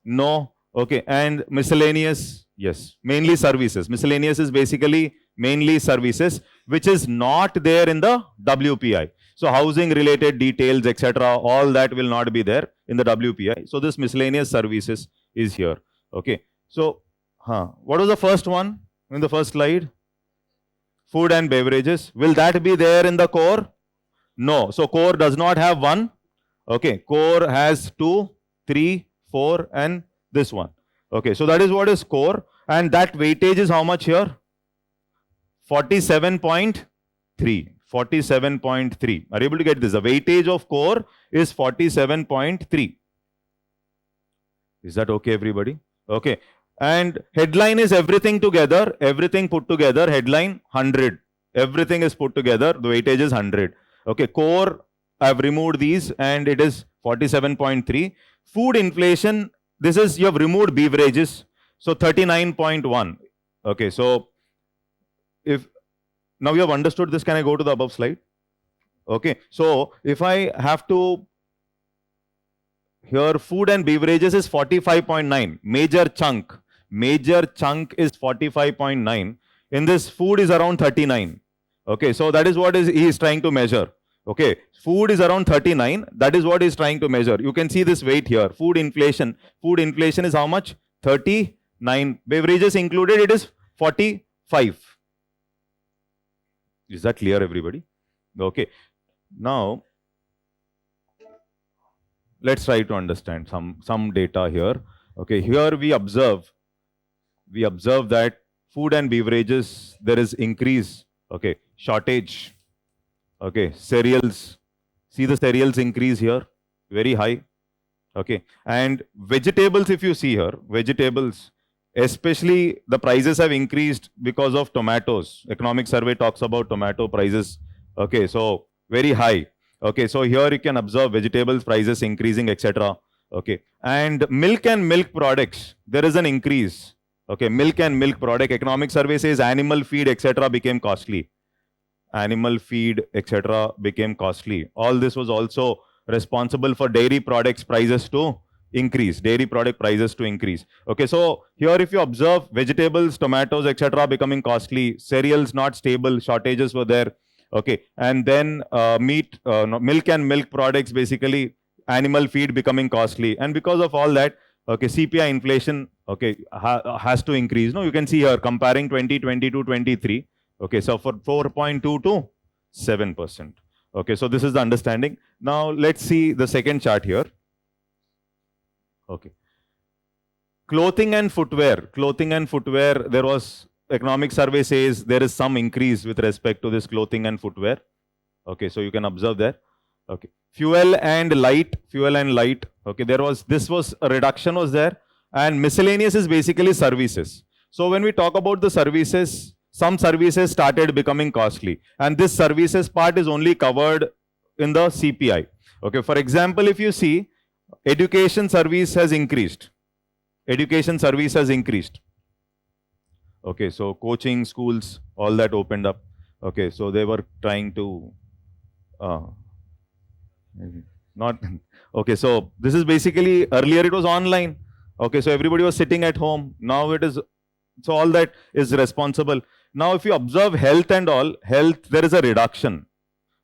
No. Okay. And miscellaneous? Yes. Mainly services. Miscellaneous is basically mainly services, which is not there in the WPI. So housing related details, etc., all that will not be there in the WPI. So this miscellaneous services is here. Okay. So what was the first one in the first slide? Food and beverages. Will that be there in the core? No. So core does not have 1. Okay. Core has 2, 3, 4 and this one. Okay. So that is what is core. And that weightage is how much here? 47.3. 47.3. Are you able to get this? The weightage of core is 47.3. Is that okay, everybody? Okay. And headline is everything together, everything put together, headline 100. Everything is put together, the weightage is 100. Okay, core, I've removed these and it is 47.3. Food inflation, this is, you have removed beverages, so 39.1. Okay, so if, now you have understood this, can I go to the above slide? Okay, so if I have to, here food and beverages is 45.9, major chunk is 45.9. In this, food is around 39. Okay, so that is what he is trying to measure. Okay, food is around 39, that is what he is trying to measure. You can see this weight here, food inflation is how much? 39. Beverages included, it is 45. Is that clear, everybody? Okay, now let's try to understand some data here. Okay, here we observe that food and beverages, there is increase. Okay, shortage. Okay, cereals, see the cereals increase here, very high. Okay, and vegetables, if you see here, vegetables, especially the prices have increased because of tomatoes. Economic survey talks about tomato prices. Okay, so very high. Okay, so here you can observe vegetables prices increasing, etc. Okay, and milk and milk products, there is an increase. Okay, milk and milk product, economic survey says animal feed, etc. became costly. Animal feed, etc. became costly. All this was also responsible for dairy products prices to increase. Dairy product prices to increase. Okay, so here if you observe vegetables, tomatoes, etc. becoming costly, cereals not stable, shortages were there. Okay, and then milk and milk products, basically animal feed becoming costly, and because of all that, okay, CPI inflation, okay, has to increase. No, you can see here comparing 2020 to 23. Okay, so for 4.2 to 7%. Okay, so this is the understanding. Now let's see the second chart here. Okay, clothing and footwear. Clothing and footwear, there was, economic survey says there is some increase with respect to this clothing and footwear. Okay, so you can observe there. Okay, fuel and light. Okay, this was a reduction was there, and miscellaneous is basically services. So when we talk about the services, some services started becoming costly, and this services part is only covered in the CPI. Okay, for example, if you see, education service has increased. Okay, so coaching, schools, all that opened up. Okay, so they were trying to okay, so this is basically, earlier it was online. Okay, so everybody was sitting at home. Now it is, so all that is responsible. Now if you observe health and all, there is a reduction.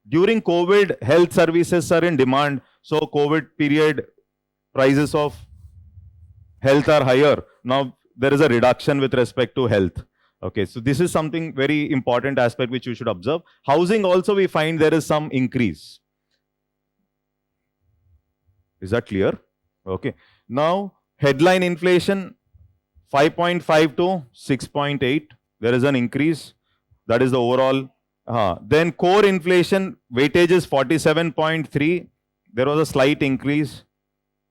During COVID, health services are in demand. So COVID period, prices of health are higher. Now there is a reduction with respect to health. Okay, so this is something very important aspect which you should observe. Housing also, we find there is some increase. Is that clear? Okay. Now headline inflation 5.5 to 6.8. There is an increase. That is the overall. Then core inflation weightage is 47.3. There was a slight increase.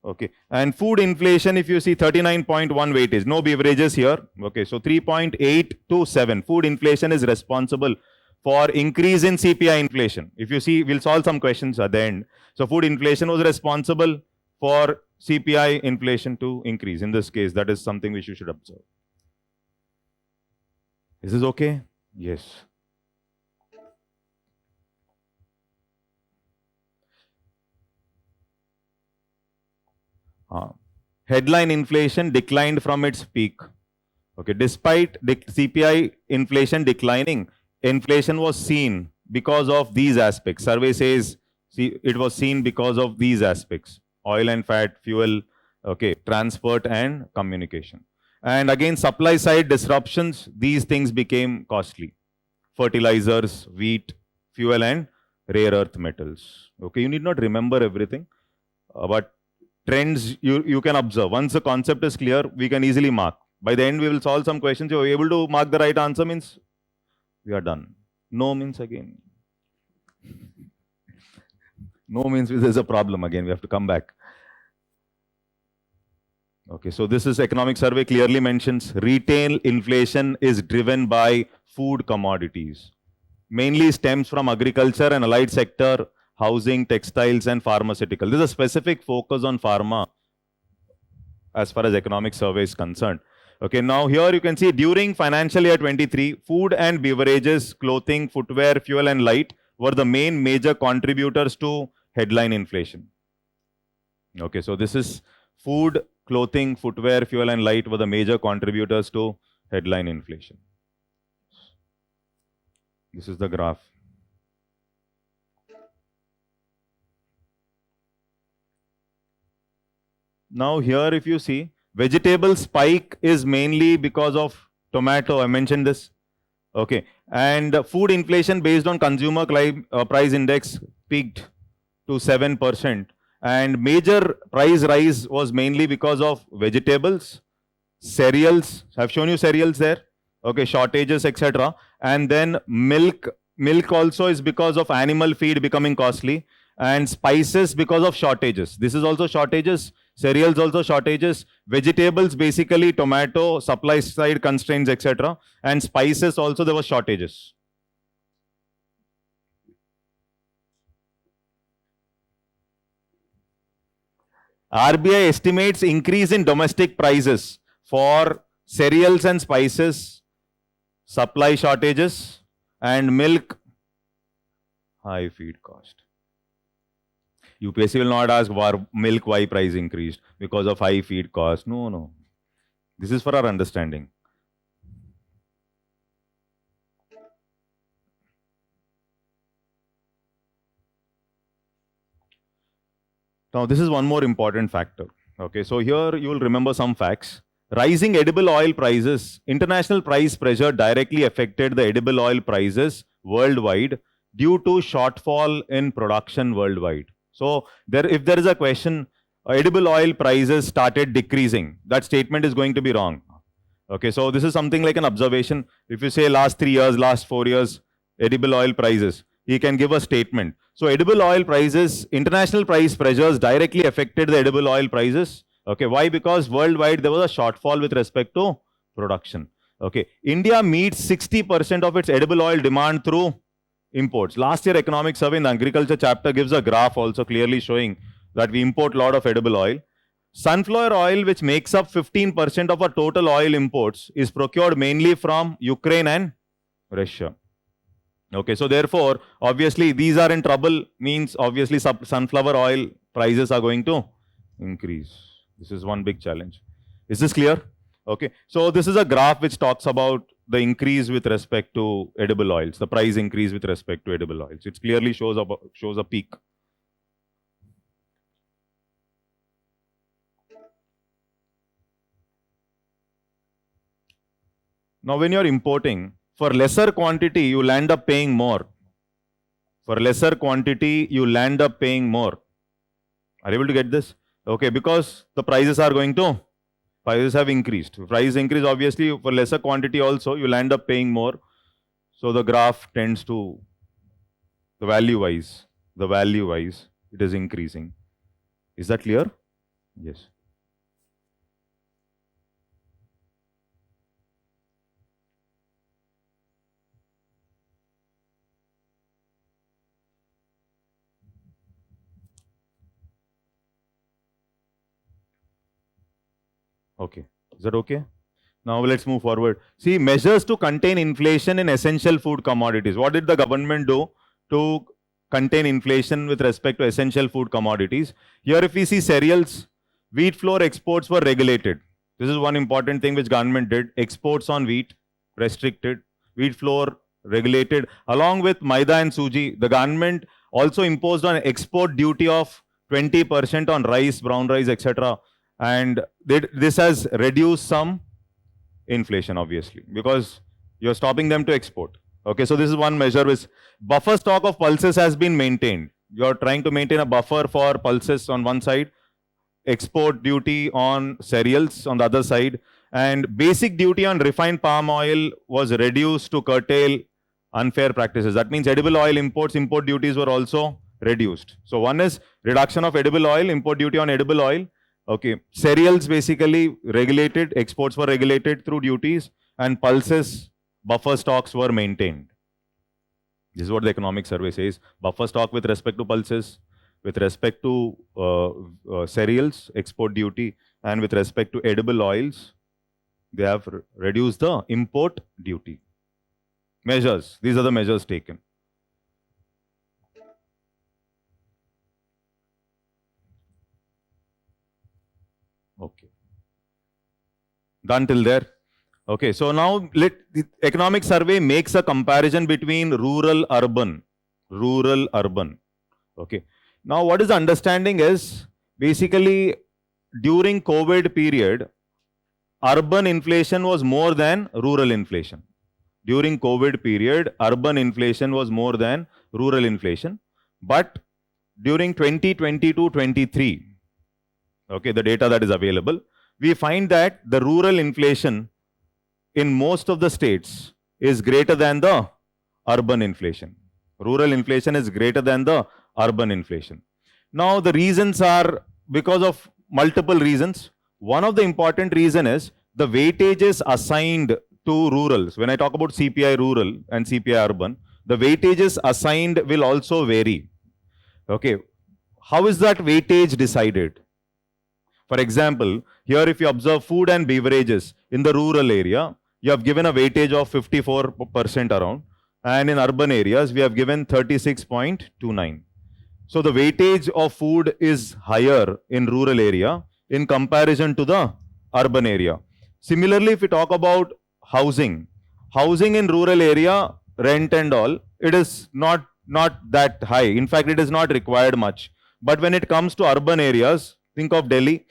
Okay. And food inflation, if you see 39.1 weightage, no beverages here. Okay. So 3.8 to 7. Food inflation is responsible for increase in CPI inflation. If you see, we'll solve some questions at the end. So food inflation was responsible for CPI inflation to increase. In this case, that is something which you should observe. Is this okay? Yes. Headline inflation declined from its peak. Okay, despite CPI inflation declining, inflation was seen because of these aspects. Survey says it was seen because of these aspects: oil and fat, fuel, okay, transport and communication. And again, supply side disruptions, these things became costly. Fertilizers, wheat, fuel and rare earth metals. Okay, you need not remember everything, but trends you can observe. Once the concept is clear, we can easily mark. By the end, we will solve some questions. You are able to mark the right answer means we are done. No means again. No means there's a problem again. We have to come back. Okay, so this is economic survey clearly mentions retail inflation is driven by food commodities. Mainly stems from agriculture and allied sector, housing, textiles and pharmaceutical. This is a specific focus on pharma as far as economic survey is concerned. Okay, now here you can see during financial year 23, food and beverages, clothing, footwear, fuel and light were the main major contributors to headline inflation. Okay, so this is food, clothing, footwear, fuel and light were the major contributors to headline inflation. This is the graph. Now here if you see, vegetable spike is mainly because of tomato, I mentioned this. Okay, and food inflation based on consumer price index peaked to 7%. And major price rise was mainly because of vegetables, cereals, I've shown you cereals there, okay, shortages, etc. And then milk also is because of animal feed becoming costly, and spices because of shortages. This is also shortages, cereals also shortages, vegetables basically tomato, supply side constraints, etc. And spices also there were shortages. RBI estimates increase in domestic prices for cereals and spices, supply shortages, and milk, high feed cost. UPSC will not ask milk why price increased because of high feed cost. No. This is for our understanding. Now, this is one more important factor. Okay, so here you will remember some facts. Rising edible oil prices, international price pressure directly affected the edible oil prices worldwide due to shortfall in production worldwide. So, if there is a question, edible oil prices started decreasing, that statement is going to be wrong. Okay, so this is something like an observation. If you say last 3 years, last 4 years, edible oil prices, he can give a statement. So edible oil prices, international price pressures directly affected the edible oil prices. Okay, why? Because worldwide there was a shortfall with respect to production. Okay, India meets 60% of its edible oil demand through imports. Last year economic survey in the agriculture chapter gives a graph also clearly showing that we import a lot of edible oil. Sunflower oil, which makes up 15% of our total oil imports, is procured mainly from Ukraine and Russia. Okay, so therefore, obviously, these are in trouble, means obviously sunflower oil prices are going to increase. This is one big challenge. Is this clear? Okay, so this is a graph which talks about the increase with respect to edible oils, the price increase with respect to edible oils. It clearly shows a peak. Now, when you're importing, for lesser quantity, you land up paying more. For lesser quantity, you land up paying more. Are you able to get this? Okay, because the prices are going to, prices have increased. Price increase, obviously, for lesser quantity also, you land up paying more. So the graph tends to, the value-wise, it is increasing. Is that clear? Yes. Okay, is that okay? Now let's move forward. See, measures to contain inflation in essential food commodities. What did the government do to contain inflation with respect to essential food commodities? Here if we see cereals, wheat flour exports were regulated. This is one important thing which government did. Exports on wheat restricted, wheat flour regulated. Along with maida and suji, the government also imposed an export duty of 20% on rice, brown rice, etc. And this has reduced some inflation, obviously, because you're stopping them to export. Okay, so this is one measure which buffer stock of pulses has been maintained. You're trying to maintain a buffer for pulses on one side, export duty on cereals on the other side, and basic duty on refined palm oil was reduced to curtail unfair practices. That means edible oil imports, import duties were also reduced. So one is reduction of edible oil, import duty on edible oil. Okay, cereals basically regulated, exports were regulated through duties, and pulses, buffer stocks were maintained. This is what the economic survey says. Buffer stock with respect to pulses, with respect to cereals, export duty, and with respect to edible oils, they have reduced the import duty. Measures, these are the measures taken. Okay. Done till there? Okay, so now the economic survey makes a comparison between rural, urban. Okay. Now what is the understanding is, basically during COVID period, urban inflation was more than rural inflation. During COVID period, urban inflation was more than rural inflation. But during 2022-23, okay, the data that is available, we find that the rural inflation in most of the states is greater than the urban inflation. Rural inflation is greater than the urban inflation. Now, the reasons are because of multiple reasons. One of the important reason is the weightages assigned to rurals. When I talk about CPI rural and CPI urban, the weightages assigned will also vary. Okay, how is that weightage decided? For example, here if you observe food and beverages in the rural area, you have given a weightage of 54% around, and in urban areas, we have given 36.29. So the weightage of food is higher in rural area in comparison to the urban area. Similarly, if we talk about housing in rural area, rent and all, it is not that high. In fact, it is not required much. But when it comes to urban areas, think of Delhi,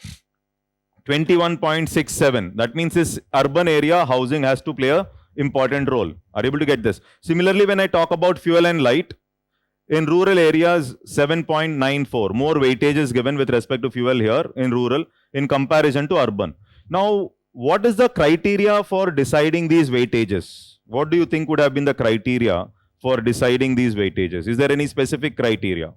21.67. That means this urban area housing has to play an important role. Are you able to get this? Similarly, when I talk about fuel and light, in rural areas, 7.94. More weightage is given with respect to fuel here in rural in comparison to urban. Now, what is the criteria for deciding these weightages? What do you think would have been the criteria for deciding these weightages? Is there any specific criteria?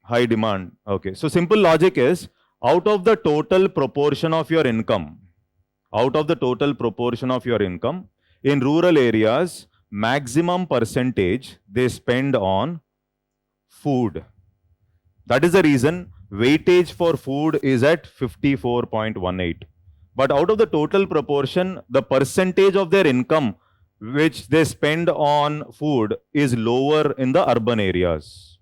High demand. Okay. So simple logic is, out of the total proportion of your income, in rural areas, maximum percentage they spend on food. That is the reason weightage for food is at 54.18. But out of the total proportion, the percentage of their income which they spend on food is lower in the urban areas.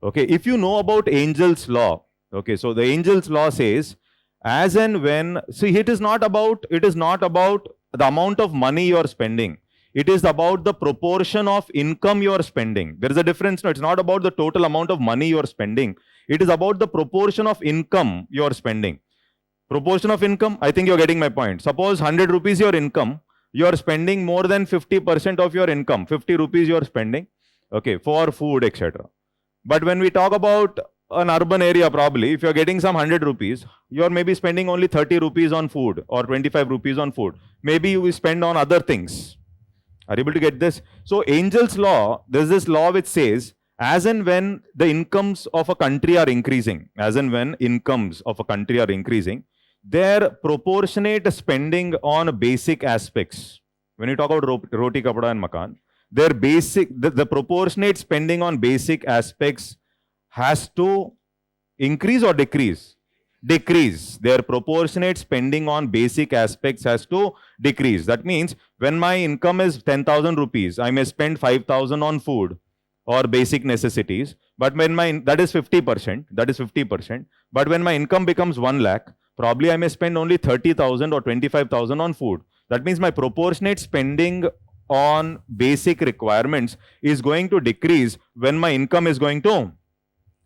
Okay, if you know about Angel's law, okay, so the Angel's law says, as and when, see, it is not about the amount of money you are spending. It is about the proportion of income you are spending. There is a difference. No, it's not about the total amount of money you are spending. It is about the proportion of income you are spending. Proportion of income, I think you're getting my point. Suppose 100 rupees your income, you are spending more than 50% of your income. 50 rupees you are spending, okay, for food, etc. But when we talk about an urban area, probably, if you're getting some 100 rupees, you're maybe spending only 30 rupees on food or 25 rupees on food. Maybe you will spend on other things. Are you able to get this? So Angel's law, there's this law which says, as and when the incomes of a country are increasing, their proportionate spending on basic aspects. When you talk about roti, kapda and makan, their basic, the proportionate spending on basic aspects has to increase or decrease? Decrease. Their proportionate spending on basic aspects has to decrease. That means when my income is 10,000 rupees, I may spend 5,000 on food or basic necessities. But when that is 50%. But when my income becomes 1 lakh, probably I may spend only 30,000 or 25,000 on food. That means my proportionate spending on basic requirements is going to decrease when my income is going to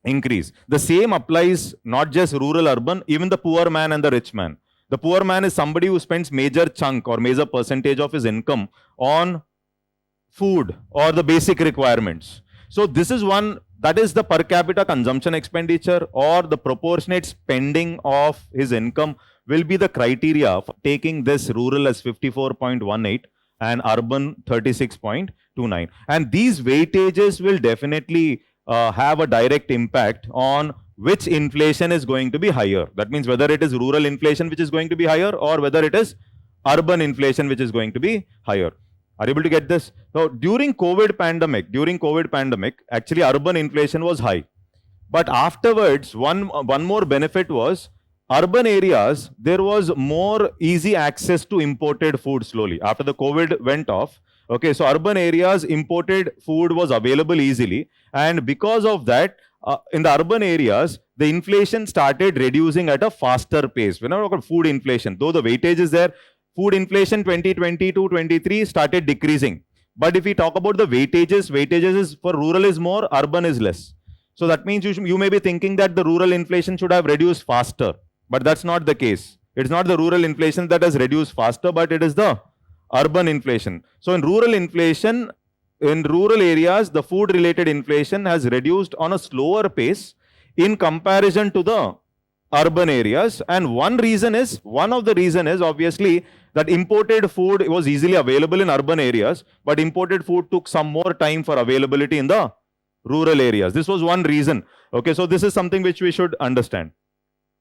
increase. The same applies not just rural, urban, even the poor man and the rich man. The poor man is somebody who spends major chunk or major percentage of his income on food or the basic requirements. So this is one, that is the per capita consumption expenditure or the proportionate spending of his income will be the criteria for taking this rural as 54.18 and urban 36.29. And these weightages will definitely have a direct impact on which inflation is going to be higher. That means whether it is rural inflation which is going to be higher or whether it is urban inflation which is going to be higher. Are you able to get this? So during COVID pandemic, actually urban inflation was high. But afterwards, one more benefit was urban areas, there was more easy access to imported food slowly. After the COVID went off, okay, so urban areas, imported food was available easily. And because of that, in the urban areas, the inflation started reducing at a faster pace. When I talk about food inflation, though the weightage is there, food inflation 2020 to 23 started decreasing. But if we talk about the weightages is for rural is more, urban is less. So that means you may be thinking that the rural inflation should have reduced faster, but that's not the case. It's not the rural inflation that has reduced faster, but it is the urban inflation. So in rural inflation, in rural areas, the food related inflation has reduced on a slower pace in comparison to the urban areas. And one of the reason is obviously that imported food was easily available in urban areas, but imported food took some more time for availability in the rural areas. This was one reason. Okay, so this is something which we should understand.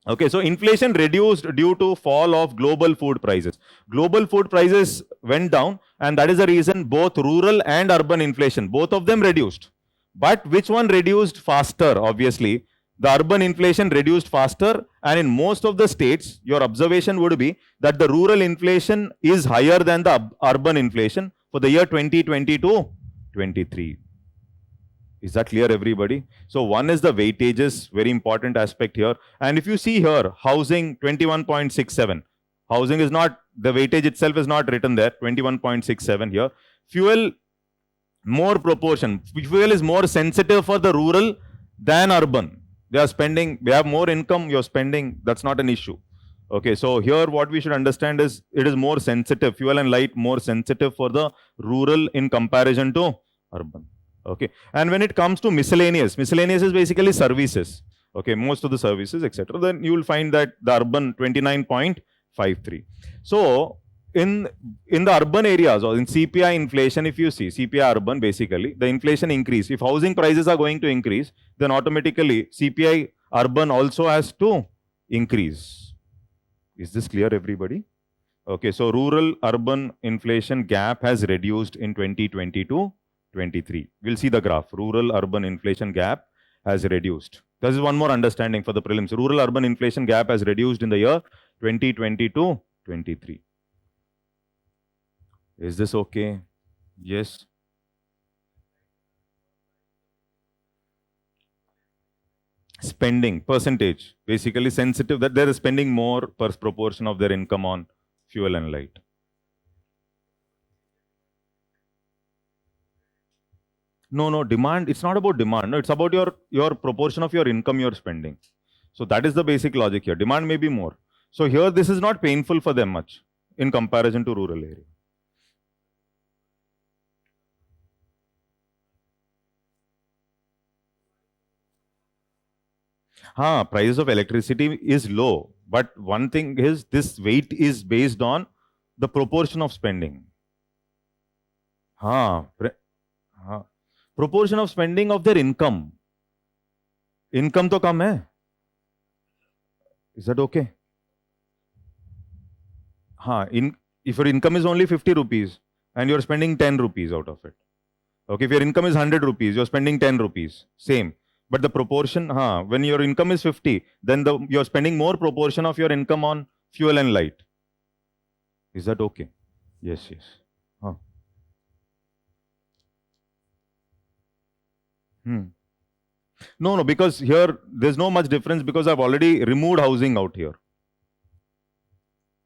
Okay, so inflation reduced due to fall of global food prices. Global food prices went down, and that is the reason both rural and urban inflation, both of them reduced. But which one reduced faster? Obviously, the urban inflation reduced faster, and in most of the states, your observation would be that the rural inflation is higher than the urban inflation for the year 2022-23. Is that clear, everybody? So one is the weightages, very important aspect here. And if you see here, housing 21.67. Housing is not, the weightage itself is not written there, 21.67 here. Fuel, more proportion. Fuel is more sensitive for the rural than urban. They are spending, they have more income, you're spending, that's not an issue. Okay, so here what we should understand is, it is more sensitive, fuel and light more sensitive for the rural in comparison to urban. Okay, and when it comes to miscellaneous is basically services. Okay, most of the services, etc. Then you will find that the urban 29.53. So in the urban areas or in CPI inflation, if you see CPI urban, basically the inflation increase. If housing prices are going to increase, then automatically CPI urban also has to increase. Is this clear, everybody? Okay, so rural urban inflation gap has reduced in 2022-23. We'll see the graph. Rural urban inflation gap has reduced. This is one more understanding for the prelims. Rural urban inflation gap has reduced in the year 2022-23. Is this okay? Yes. Spending percentage, basically sensitive that they are spending more per proportion of their income on fuel and light. No, demand, it's not about demand. No, it's about your proportion of your income you're spending. So that is the basic logic here. Demand may be more. So here this is not painful for them much in comparison to rural area. Price of electricity is low, but one thing is this weight is based on the proportion of spending. Proportion of spending of their income. Income to kam hai. Is that okay? If your income is only 50 rupees and you're spending 10 rupees out of it. Okay, if your income is 100 rupees, you're spending 10 rupees. Same. But the proportion, when your income is 50, then you're spending more proportion of your income on fuel and light. Is that okay? Yes. No, because here there's no much difference because I've already removed housing out here.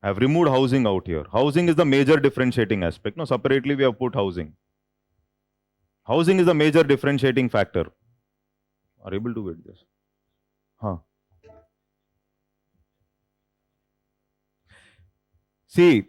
I've removed housing out here. Housing is the major differentiating aspect. No, separately we have put housing. Housing is the major differentiating factor. Are able to get this? See,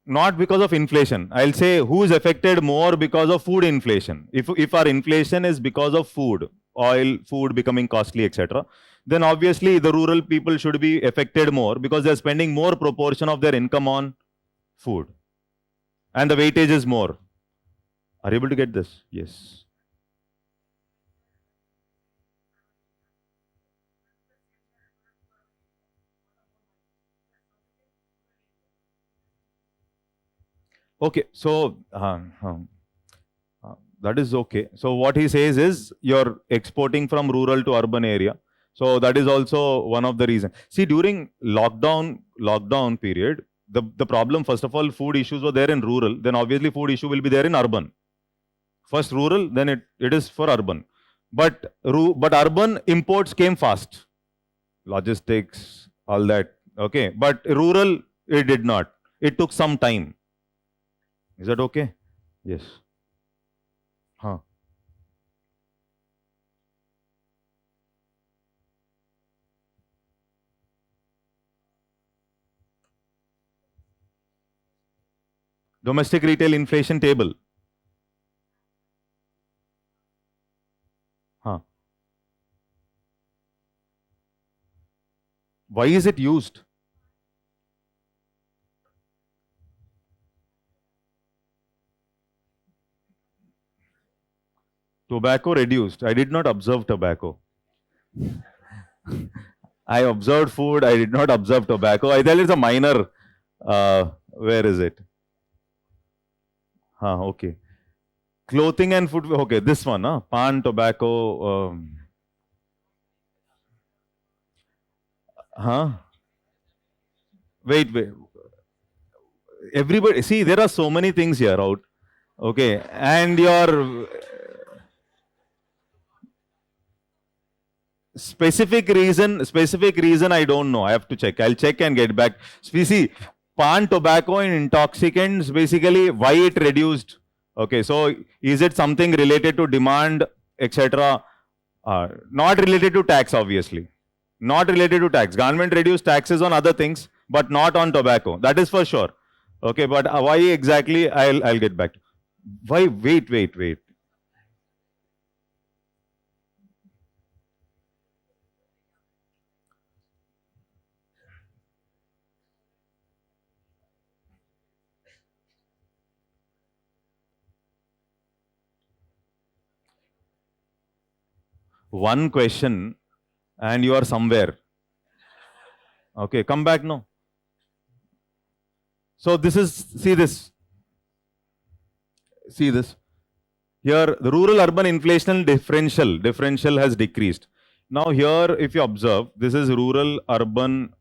not because of inflation. I'll say who is affected more because of food inflation. If our inflation is because of food, oil, food becoming costly, etc., then obviously the rural people should be affected more because they're spending more proportion of their income on food. And the weightage is more. Are you able to get this? Yes. Okay, so that is okay. So what he says is you're exporting from rural to urban area. So that is also one of the reasons. See, during lockdown period, the problem, first of all, food issues were there in rural, then obviously food issue will be there in urban. First rural, then it is for urban. But urban imports came fast. Logistics, all that. Okay. But rural, it did not. It took some time. Is that okay? Yes. Huh. Domestic retail inflation table. Huh. Why is it used? Tobacco reduced. I did not observe tobacco. I observed food. I did not observe tobacco. I tell it's a minor. Where is it? Huh, okay. Clothing and food. Okay, this one. Pan, tobacco. Wait. Everybody, see, there are so many things here out. Okay, and your specific reason, I don't know. I have to check. I'll check and get back. See, pan, tobacco and intoxicants, basically, why it reduced? Okay, so is it something related to demand, etc.? Not related to tax, obviously. Not related to tax. Government reduced taxes on other things, but not on tobacco. That is for sure. Okay, but why exactly? I'll get back. Why? Wait. One question and you are somewhere. Okay, come back now. So this is, see this. Here, the rural-urban inflation differential has decreased. Now here, if you observe, this is rural-urban,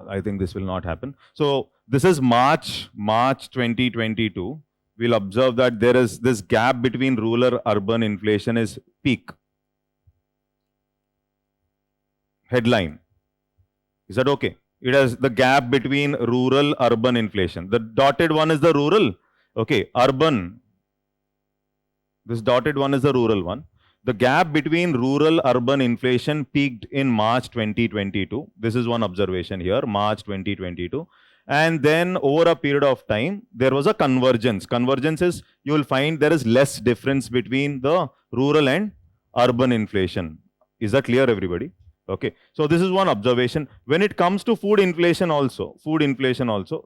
I think this will not happen. So this is March 2022. We'll observe that there is this gap between rural-urban inflation is peak. Headline. Is that okay? It has the gap between rural-urban inflation. The dotted one is the rural. Okay, urban. This dotted one is the rural one. The gap between rural-urban inflation peaked in March 2022. This is one observation here, March 2022. And then over a period of time, there was a convergence. Convergence is, you will find there is less difference between the rural and urban inflation. Is that clear, everybody? Okay, so this is one observation. When it comes to food inflation also,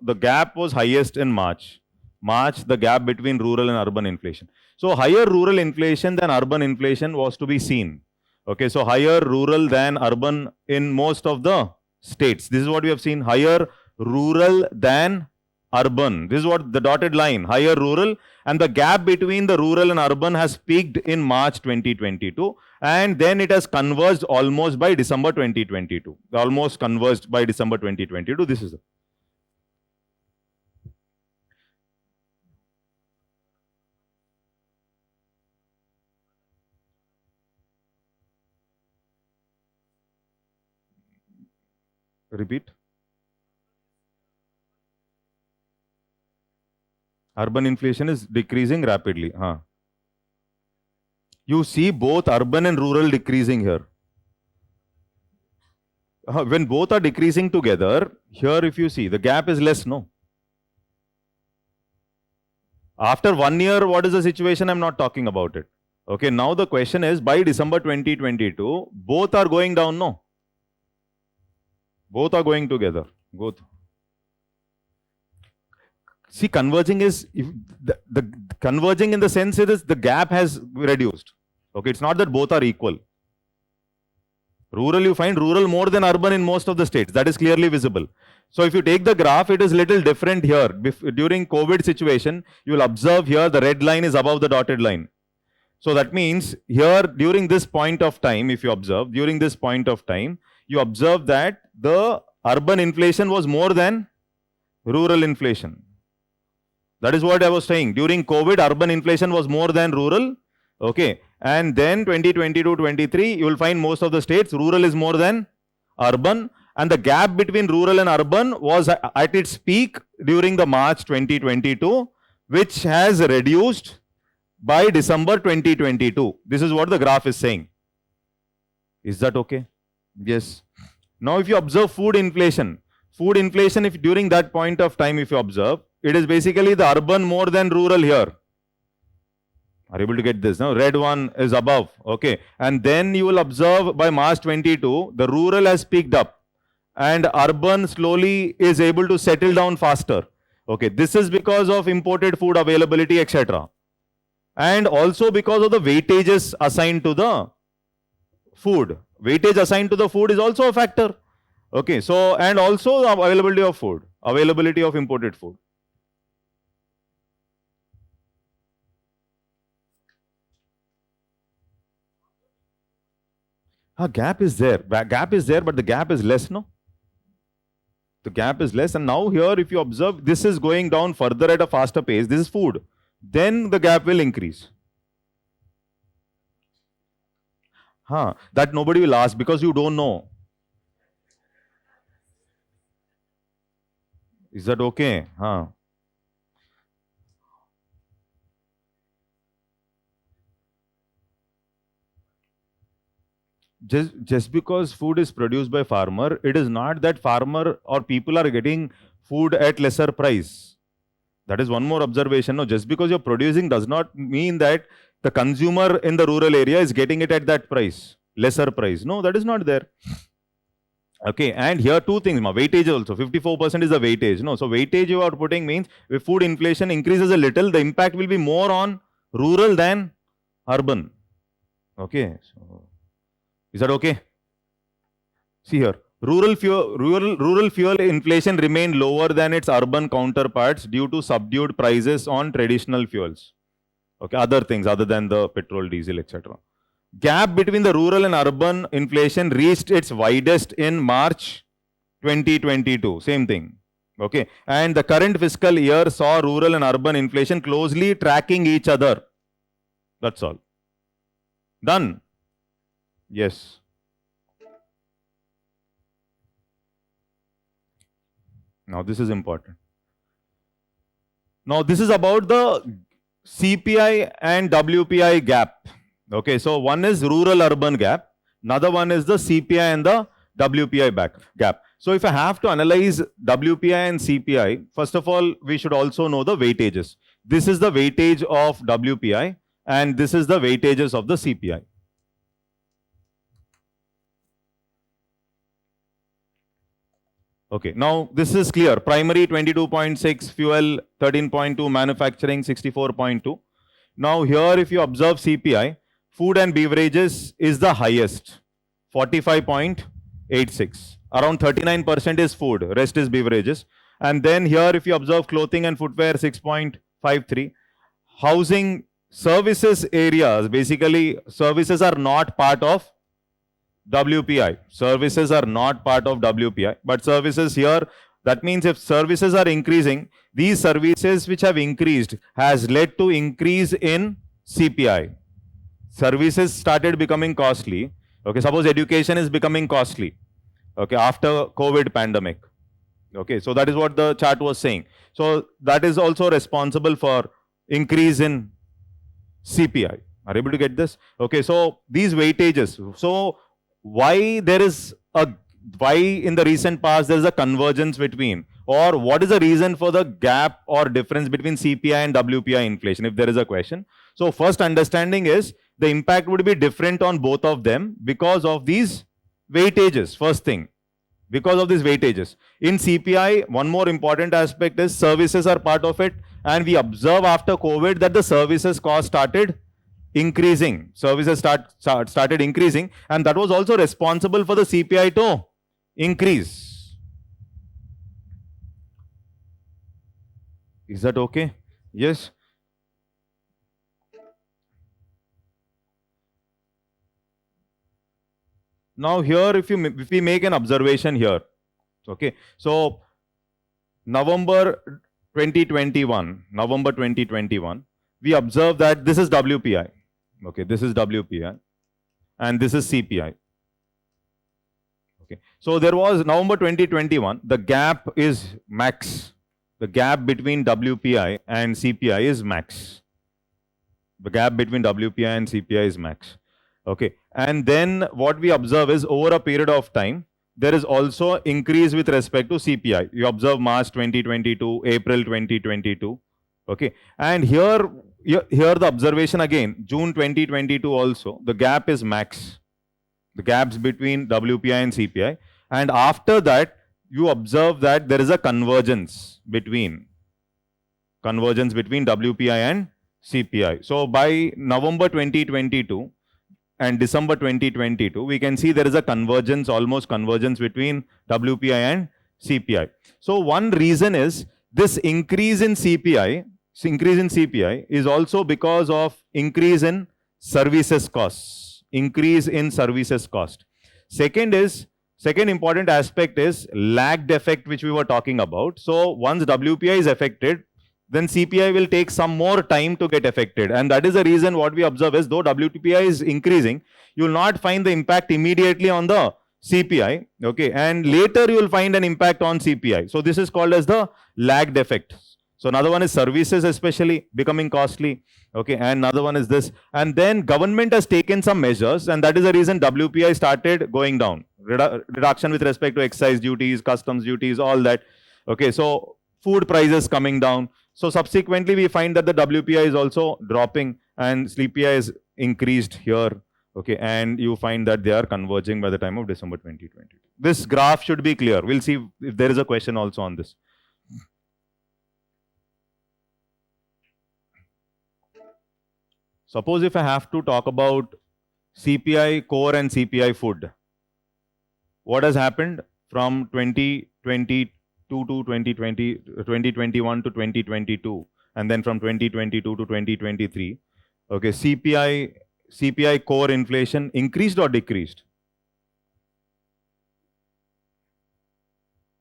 the gap was highest in March. The gap between rural and urban inflation. So higher rural inflation than urban inflation was to be seen. Okay, so higher rural than urban in most of the states. This is what we have seen, higher rural than urban. This is what the dotted line, higher rural, and the gap between the rural and urban has peaked in March 2022, and then it has converged almost by December 2022. Almost converged by December 2022. This is it. Repeat. Urban inflation is decreasing rapidly. You see both urban and rural decreasing here. When both are decreasing together, here if you see, the gap is less, no? After 1 year, what is the situation? I'm not talking about it. Okay, now the question is, by December 2022, both are going down, no? Both are going together. Both. See, converging is, the converging in the sense is the gap has reduced. Okay, it's not that both are equal. Rural, you find rural more than urban in most of the states. That is clearly visible. So if you take the graph, it is little different here. During COVID situation, you will observe here the red line is above the dotted line. So that means here during this point of time, if you observe, during this point of time, you observe that the urban inflation was more than rural inflation. That is what I was saying. During COVID, urban inflation was more than rural. Okay. And then 2022-23, you will find most of the states, rural is more than urban. And the gap between rural and urban was at its peak during the March 2022, which has reduced by December 2022. This is what the graph is saying. Is that okay? Yes. Now, if you observe food inflation, if during that point of time, if you observe, it is basically the urban more than rural here. Are you able to get this? Now, red one is above. Okay. And then you will observe by March 22, the rural has picked up and urban slowly is able to settle down faster. Okay. This is because of imported food availability, etc. And also because of the weightages assigned to the food. Weightage assigned to the food is also a factor. Okay. So, and also the availability of food, availability of imported food. Gap is there. Gap is there, but the gap is less, no? The gap is less. And now here, if you observe, this is going down further at a faster pace. This is food. Then the gap will increase. That nobody will ask because you don't know. Is that okay? Just because food is produced by farmer, it is not that farmer or people are getting food at lesser price. That is one more observation. No, just because you're producing does not mean that the consumer in the rural area is getting it at that price, lesser price. No, that is not there. Okay, and here two things, weightage also, 54% is the weightage. No, so weightage you are putting means if food inflation increases a little, the impact will be more on rural than urban. Okay, so is that okay? See here, rural fuel inflation remained lower than its urban counterparts due to subdued prices on traditional fuels. Okay, other things other than the petrol, diesel, etc. Gap between the rural and urban inflation reached its widest in March 2022. Same thing. Okay, and the current fiscal year saw rural and urban inflation closely tracking each other. That's all. Done. Yes. Now this is important. Now this is about the CPI and WPI gap. Okay, so one is rural-urban gap. Another one is the CPI and the WPI gap. So if I have to analyze WPI and CPI, first of all, we should also know the weightages. This is the weightage of WPI and this is the weightages of the CPI. Okay, now this is clear. Primary 22.6, fuel 13.2, manufacturing 64.2. Now here if you observe CPI, food and beverages is the highest, 45.86. Around 39% is food, rest is beverages. And then here if you observe clothing and footwear 6.53. Housing services areas, basically services are not part of WPI. Services are not part of WPI, but services here, that means if services are increasing, these services which have increased has led to increase in CPI. Services started becoming costly. Okay, suppose education is becoming costly. Okay, after COVID pandemic. Okay, so that is what the chart was saying. So that is also responsible for increase in CPI. Are you able to get this? Okay, so these weightages. So why in the recent past there is a convergence between, or what is the reason for the gap or difference between CPI and WPI inflation, if there is a question. So first understanding is the impact would be different on both of them because of these weightages. First thing, because of these weightages. In CPI, one more important aspect is services are part of it, and we observe after COVID that the services cost started increasing. Services started increasing, and that was also responsible for the CPI to increase. Is that okay? Yes. Now here, if we make an observation here, okay, so November 2021, we observe that this is WPI. Okay, this is WPI and this is CPI. Okay, so there was November 2021, the gap is max. The gap between WPI and CPI is max. The gap between WPI and CPI is max. Okay, and then what we observe is over a period of time, there is also increase with respect to CPI. You observe March 2022, April 2022. Okay, and here the observation again, June 2022 also, the gap is max. The gaps between WPI and CPI. And after that, you observe that there is a convergence between WPI and CPI. So by November 2022 and December 2022, we can see there is a convergence, almost convergence between WPI and CPI. So one reason is this increase in CPI is also because of increase in services costs. Second important aspect is lagged effect, which we were talking about. So once WPI is affected, then CPI will take some more time to get affected. And that is the reason what we observe is, though WPI is increasing, you will not find the impact immediately on the CPI. Okay, and later you will find an impact on CPI. So this is called as the lagged effect. So another one is services especially becoming costly. Okay, and another one is this. And then government has taken some measures, and that is the reason WPI started going down. Reduction with respect to excise duties, customs duties, all that. Okay, so food prices coming down. So subsequently, we find that the WPI is also dropping and CPI is increased here. Okay, and you find that they are converging by the time of December 2022. This graph should be clear. We'll see if there is a question also on this. Suppose if I have to talk about CPI core and CPI food, what has happened from 2022 to 2021 to 2022, and then from 2022 to 2023. Okay, CPI core inflation increased or decreased?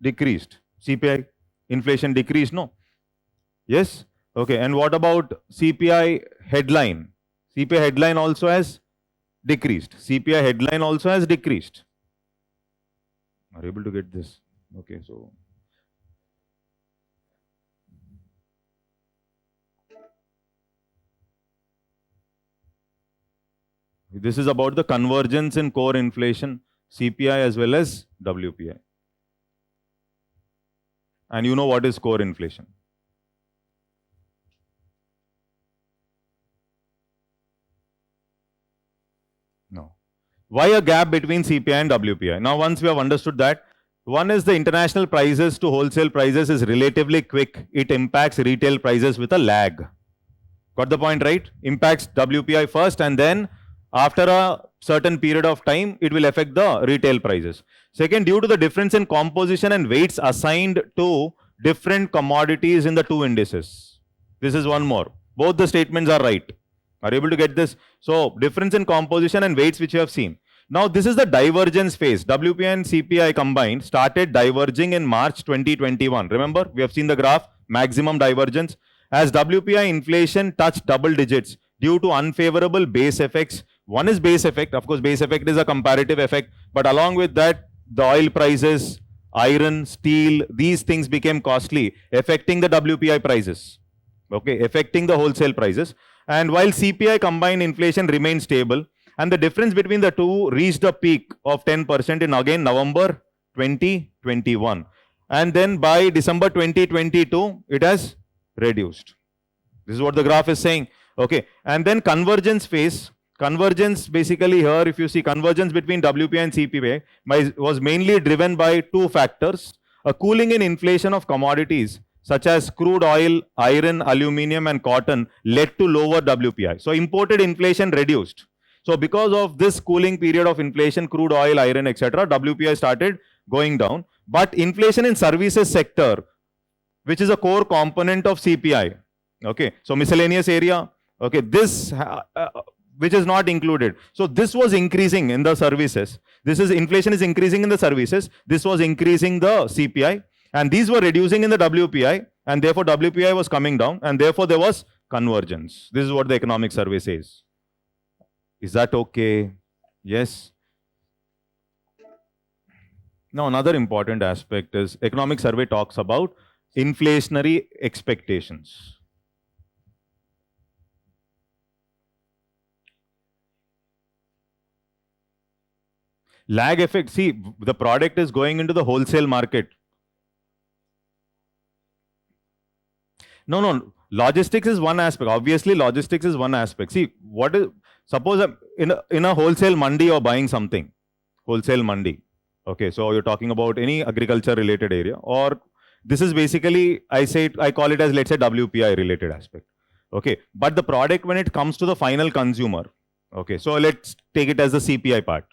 Decreased. CPI inflation decreased, no? Yes? Okay, and what about CPI headline? CPI headline also has decreased. CPI headline also has decreased. Are you able to get this? Okay, so this is about the convergence in core inflation, CPI as well as WPI. And you know what is core inflation? No. Why a gap between CPI and WPI? Now, once we have understood that, one is the international prices to wholesale prices is relatively quick. It impacts retail prices with a lag. Got the point, right? Impacts WPI first, and then after a certain period of time, it will affect the retail prices. Second, due to the difference in composition and weights assigned to different commodities in the two indices. This is one more. Both the statements are right. Are you able to get this? So, difference in composition and weights which you have seen. Now, this is the divergence phase. WPI and CPI combined started diverging in March 2021. Remember, we have seen the graph, maximum divergence. As WPI inflation touched double digits due to unfavorable base effects. One is base effect. Of course, base effect is a comparative effect. But along with that, the oil prices, iron, steel, these things became costly, affecting the WPI prices. Okay, affecting the wholesale prices. And while CPI combined inflation remained stable, and the difference between the two reached a peak of 10% in again November 2021. And then by December 2022, it has reduced. This is what the graph is saying. Okay, and then convergence phase. Convergence basically here, if you see convergence between WPI and CPI was mainly driven by two factors. A cooling in inflation of commodities such as crude oil, iron, aluminium and cotton led to lower WPI. So imported inflation reduced. So because of this cooling period of inflation, crude oil, iron, etc., WPI started going down. But inflation in services sector, which is a core component of CPI. Okay, so miscellaneous area. Okay, which is not included. So this was increasing in the services. This is inflation is increasing in the services. This was increasing the CPI, and these were reducing in the WPI, and therefore WPI was coming down, and therefore there was convergence. This is what the economic survey says. Is that okay? Yes. Now, another important aspect is economic survey talks about inflationary expectations. Lag effect, see, the product is going into the wholesale market. No, logistics is one aspect. Obviously, logistics is one aspect. See, what is, suppose in a wholesale mandi you're buying something, wholesale mandi. Okay, so you're talking about any agriculture related area, or this is basically, I call it as, let's say, WPI related aspect. Okay, but the product, when it comes to the final consumer, okay, so let's take it as the CPI part.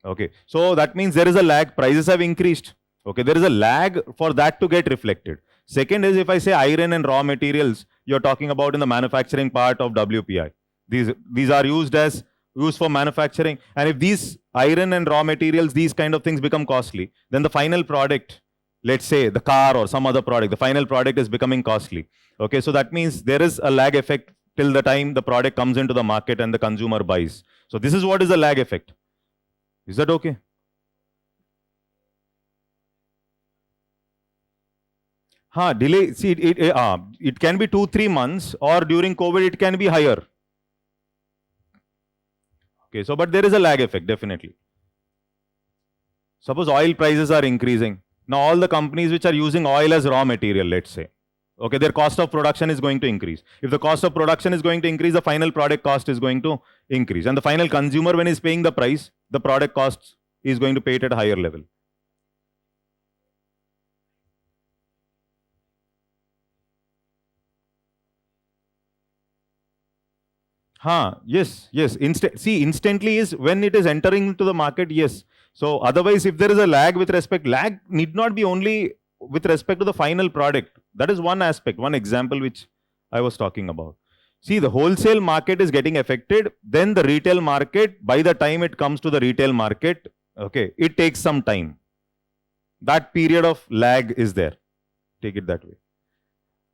Okay, so that means there is a lag, prices have increased. Okay, there is a lag for that to get reflected. Second is, if I say iron and raw materials, you're talking about in the manufacturing part of WPI. These are used for manufacturing, and if these iron and raw materials, these kind of things become costly, then the final product, let's say the car or some other product, the final product is becoming costly. Okay, so that means there is a lag effect till the time the product comes into the market and the consumer buys. So this is what is the lag effect. Is that okay? Delay, see, it can be 2-3 months, or during COVID it can be higher. Okay, so but there is a lag effect, definitely. Suppose oil prices are increasing. Now all the companies which are using oil as raw material, let's say, okay, their cost of production is going to increase. If the cost of production is going to increase, the final product cost is going to increase. And the final consumer, when he's paying the price, the product cost is going to pay it at a higher level. Yes. Instantly is when it is entering into the market, yes. So otherwise, if there is a lag need not be only with respect to the final product. That is one aspect, one example which I was talking about. See, the wholesale market is getting affected, then the retail market, by the time it comes to the retail market, okay, it takes some time. That period of lag is there. Take it that way.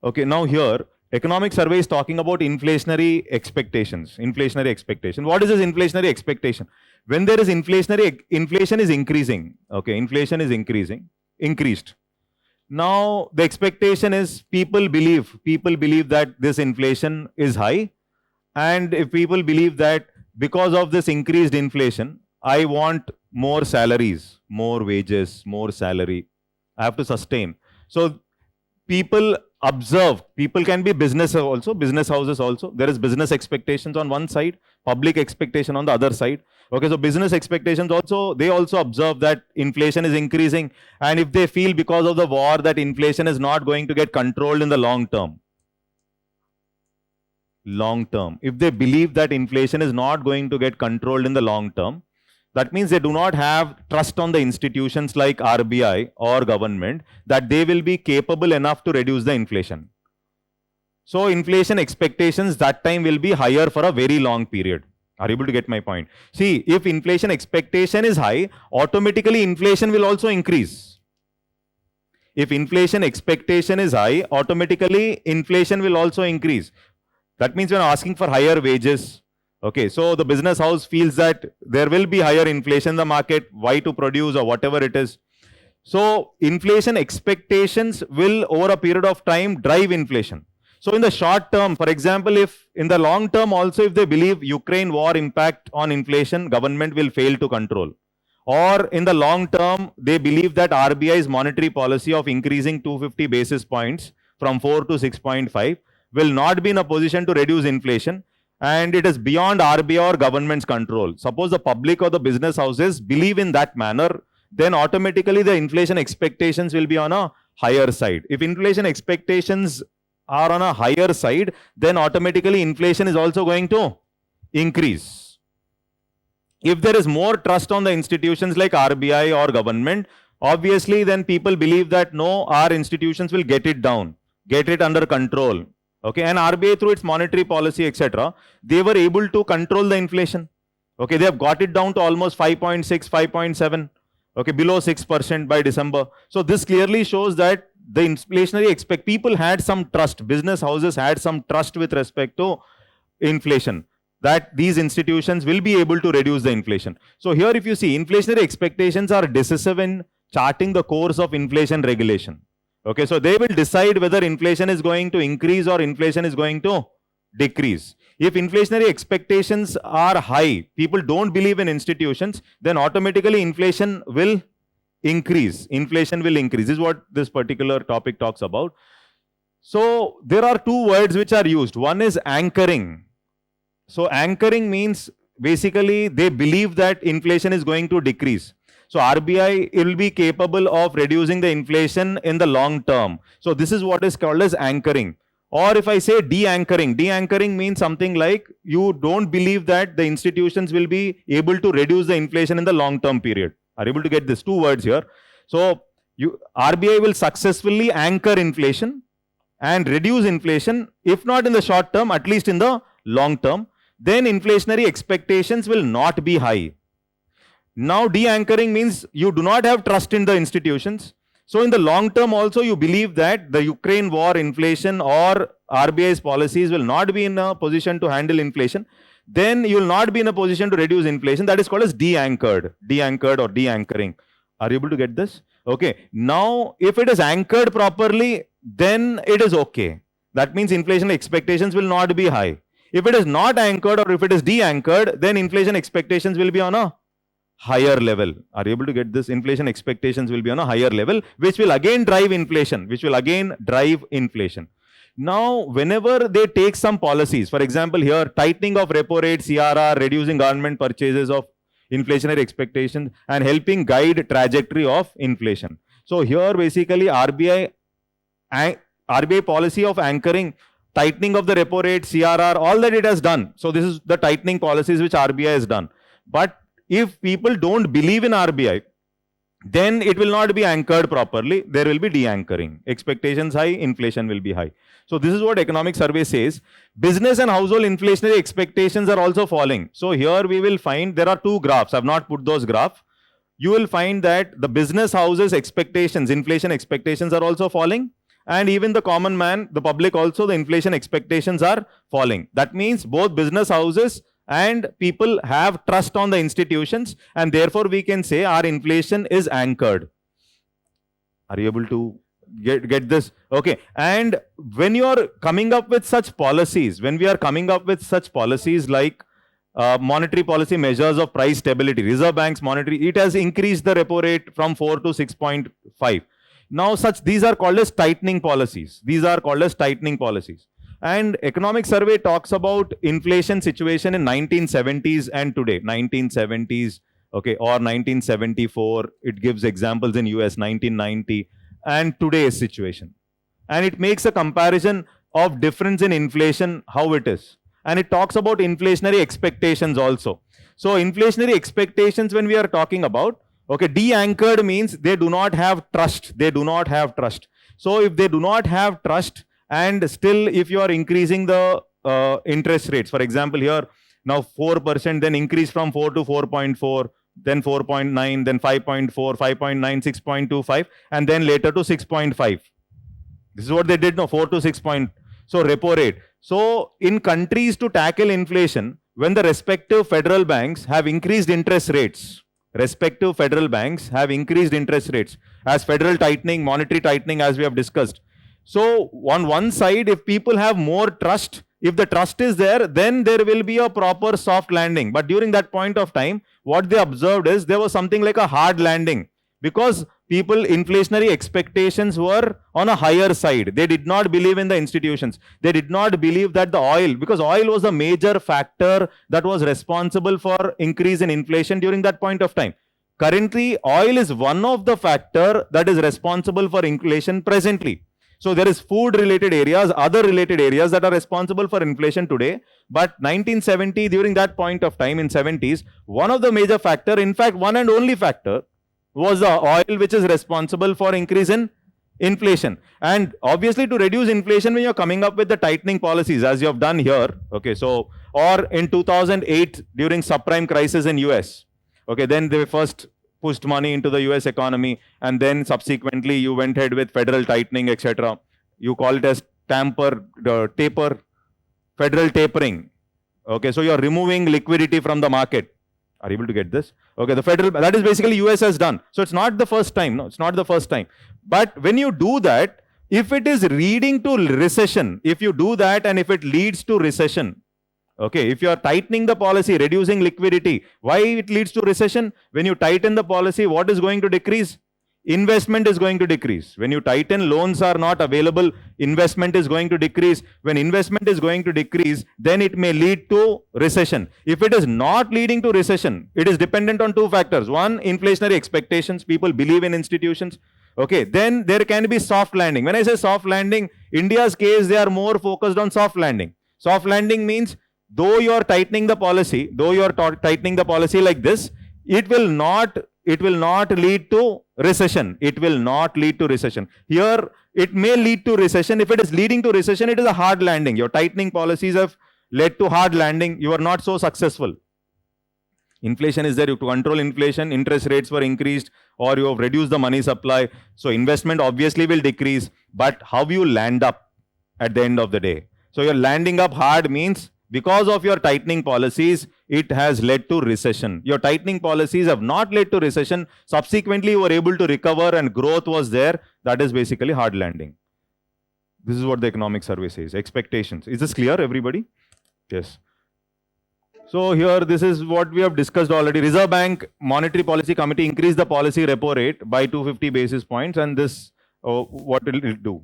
Okay, now here, economic survey is talking about inflationary expectations. Inflationary expectation. What is this inflationary expectation? When there is inflation is increasing. Okay, inflation is increased. Now the expectation is people believe that this inflation is high, and if people believe that because of this increased inflation, I want more salaries, more wages, more salary, I have to sustain. So people observe, people can be business houses also. There is business expectations on one side, public expectation on the other side. Okay, so business expectations also, they also observe that inflation is increasing, and if they feel because of the war that inflation is not going to get controlled in the long term, if they believe that inflation is not going to get controlled in the long term, that means they do not have trust on the institutions like RBI or government that they will be capable enough to reduce the inflation. So inflation expectations that time will be higher for a very long period. Are you able to get my point? See, if inflation expectation is high, automatically inflation will also increase. If inflation expectation is high, automatically inflation will also increase. That means when asking for higher wages, okay, so the business house feels that there will be higher inflation in the market, why to produce or whatever it is. So inflation expectations will over a period of time drive inflation. So in the short term, for example, if in the long term also, if they believe Ukraine war impact on inflation, government will fail to control. Or in the long term, they believe that RBI's monetary policy of increasing 250 basis points from 4 to 6.5 will not be in a position to reduce inflation, and it is beyond RBI or government's control. Suppose the public or the business houses believe in that manner, then automatically the inflation expectations will be on a higher side. If inflation expectations are on a higher side, then automatically inflation is also going to increase. If there is more trust on the institutions like RBI or government, obviously then people believe that no, our institutions will get it down, get it under control. Okay, and RBI through its monetary policy, etc., they were able to control the inflation. Okay, they have got it down to almost 5.6, 5.7, okay, below 6% by December. So this clearly shows that the inflationary people had some trust, business houses had some trust with respect to inflation, that these institutions will be able to reduce the inflation. So here if you see, inflationary expectations are decisive in charting the course of inflation regulation. Okay, so they will decide whether inflation is going to increase or inflation is going to decrease. If inflationary expectations are high, people don't believe in institutions, then automatically inflation will increase. Inflation will increase. This is what this particular topic talks about. So there are two words which are used. One is anchoring. So anchoring means basically they believe that inflation is going to decrease. So RBI will be capable of reducing the inflation in the long term. So this is what is called as anchoring. Or if I say de-anchoring, de-anchoring means something like you don't believe that the institutions will be able to reduce the inflation in the long term period. Are you able to get this? Two words here. So RBI will successfully anchor inflation and reduce inflation, if not in the short term, at least in the long term. Then inflationary expectations will not be high. Now de-anchoring means you do not have trust in the institutions. So in the long term also you believe that the Ukraine war, inflation or RBI's policies will not be in a position to handle inflation. Then you will not be in a position to reduce inflation. That is called as de-anchored or de-anchoring. Are you able to get this? Okay. Now if it is anchored properly, then it is okay. That means inflation expectations will not be high. If it is not anchored or if it is de-anchored, then inflation expectations will be on a higher level. Are you able to get this? Inflation expectations will be on a higher level, which will again drive inflation, Now, whenever they take some policies, for example, here, tightening of repo rate, CRR, reducing government purchases of inflationary expectations and helping guide trajectory of inflation. So here, basically, RBI policy of anchoring, tightening of the repo rate, CRR, all that it has done. So this is the tightening policies which RBI has done. But if people don't believe in RBI, then it will not be anchored properly. There will be de-anchoring. Expectations high, inflation will be high. So this is what economic survey says. Business and household inflationary expectations are also falling. So here we will find there are two graphs. I have not put those graphs. You will find that the business houses expectations, inflation expectations are also falling. And even the common man, the public also, the inflation expectations are falling. That means both business houses and people have trust on the institutions, and therefore we can say our inflation is anchored. Are you able to get this? Okay. And when you are coming up with such policies, when we are coming up with such policies like monetary policy measures of price stability, Reserve Bank's monetary, it has increased the repo rate from 4 to 6.5. Now these are called as tightening policies. And economic survey talks about inflation situation in 1970s and today, 1970s, okay, or 1974. It gives examples in US, 1990, and today's situation. And it makes a comparison of difference in inflation, how it is. And it talks about inflationary expectations also. So inflationary expectations, when we are talking about, okay, de-anchored means they do not have trust. So if they do not have trust, and still if you are increasing the interest rates, for example here, now 4%, then increase from 4 to 4.4, then 4.9, then 5.4, 5.9, 6.25, and then later to 6.5. This is what they did, no, 4 to 6. So repo rate. So in countries to tackle inflation, when the respective federal banks have increased interest rates, as federal tightening, monetary tightening, as we have discussed. So on one side, if people have more trust, if the trust is there, then there will be a proper soft landing. But during that point of time, what they observed is there was something like a hard landing, because inflationary expectations were on a higher side. They did not believe in the institutions. They did not believe that the oil, because oil was a major factor that was responsible for increase in inflation during that point of time. Currently, oil is one of the factor that is responsible for inflation presently. So there is food related areas, other related areas that are responsible for inflation today. But 1970, during that point of time in 70s, one of the major factor, in fact, one and only factor, was the oil which is responsible for increase in Inflation. And obviously to reduce inflation, when you're coming up with the tightening policies, as you have done here, okay, so, or in 2008 during subprime crisis in US, okay, then they first pushed money into the US economy, and then subsequently you went ahead with federal tightening, etc. You call it as taper, federal tapering. Okay, so you're removing liquidity from the market. Are you able to get this? Okay, the federal, that is basically US has done. So it's not the first time, no, it's not the first time. But when you do that, if it is leading to recession, if you do that and if it leads to recession, okay, if you are tightening the policy, reducing liquidity, why it leads to recession? When you tighten the policy, what is going to decrease? Investment is going to decrease. When you tighten, loans are not available, investment is going to decrease. When investment is going to decrease, then it may lead to recession. If it is not leading to recession, it is dependent on two factors. One, inflationary expectations, people believe in institutions. Okay, then there can be soft landing. When I say soft landing, India's case, they are more focused on soft landing. Soft landing means, though you are tightening the policy, like this, it will not lead to recession. It will not lead to recession. Here, it may lead to recession. If it is leading to recession, it is a hard landing. Your tightening policies have led to hard landing. You are not so successful. Inflation is there. To control inflation, interest rates were increased, or you have reduced the money supply. So investment obviously will decrease, but how you land up at the end of the day? So you're landing up hard means, because of your tightening policies, it has led to recession. Your tightening policies have not led to recession. Subsequently, you were able to recover and growth was there. That is basically hard landing. This is what the economic survey says. Expectations. Is this clear, everybody? Yes. So here, this is what we have discussed already. Reserve Bank Monetary Policy Committee increased the policy repo rate by 250 basis points, and this, what will it do?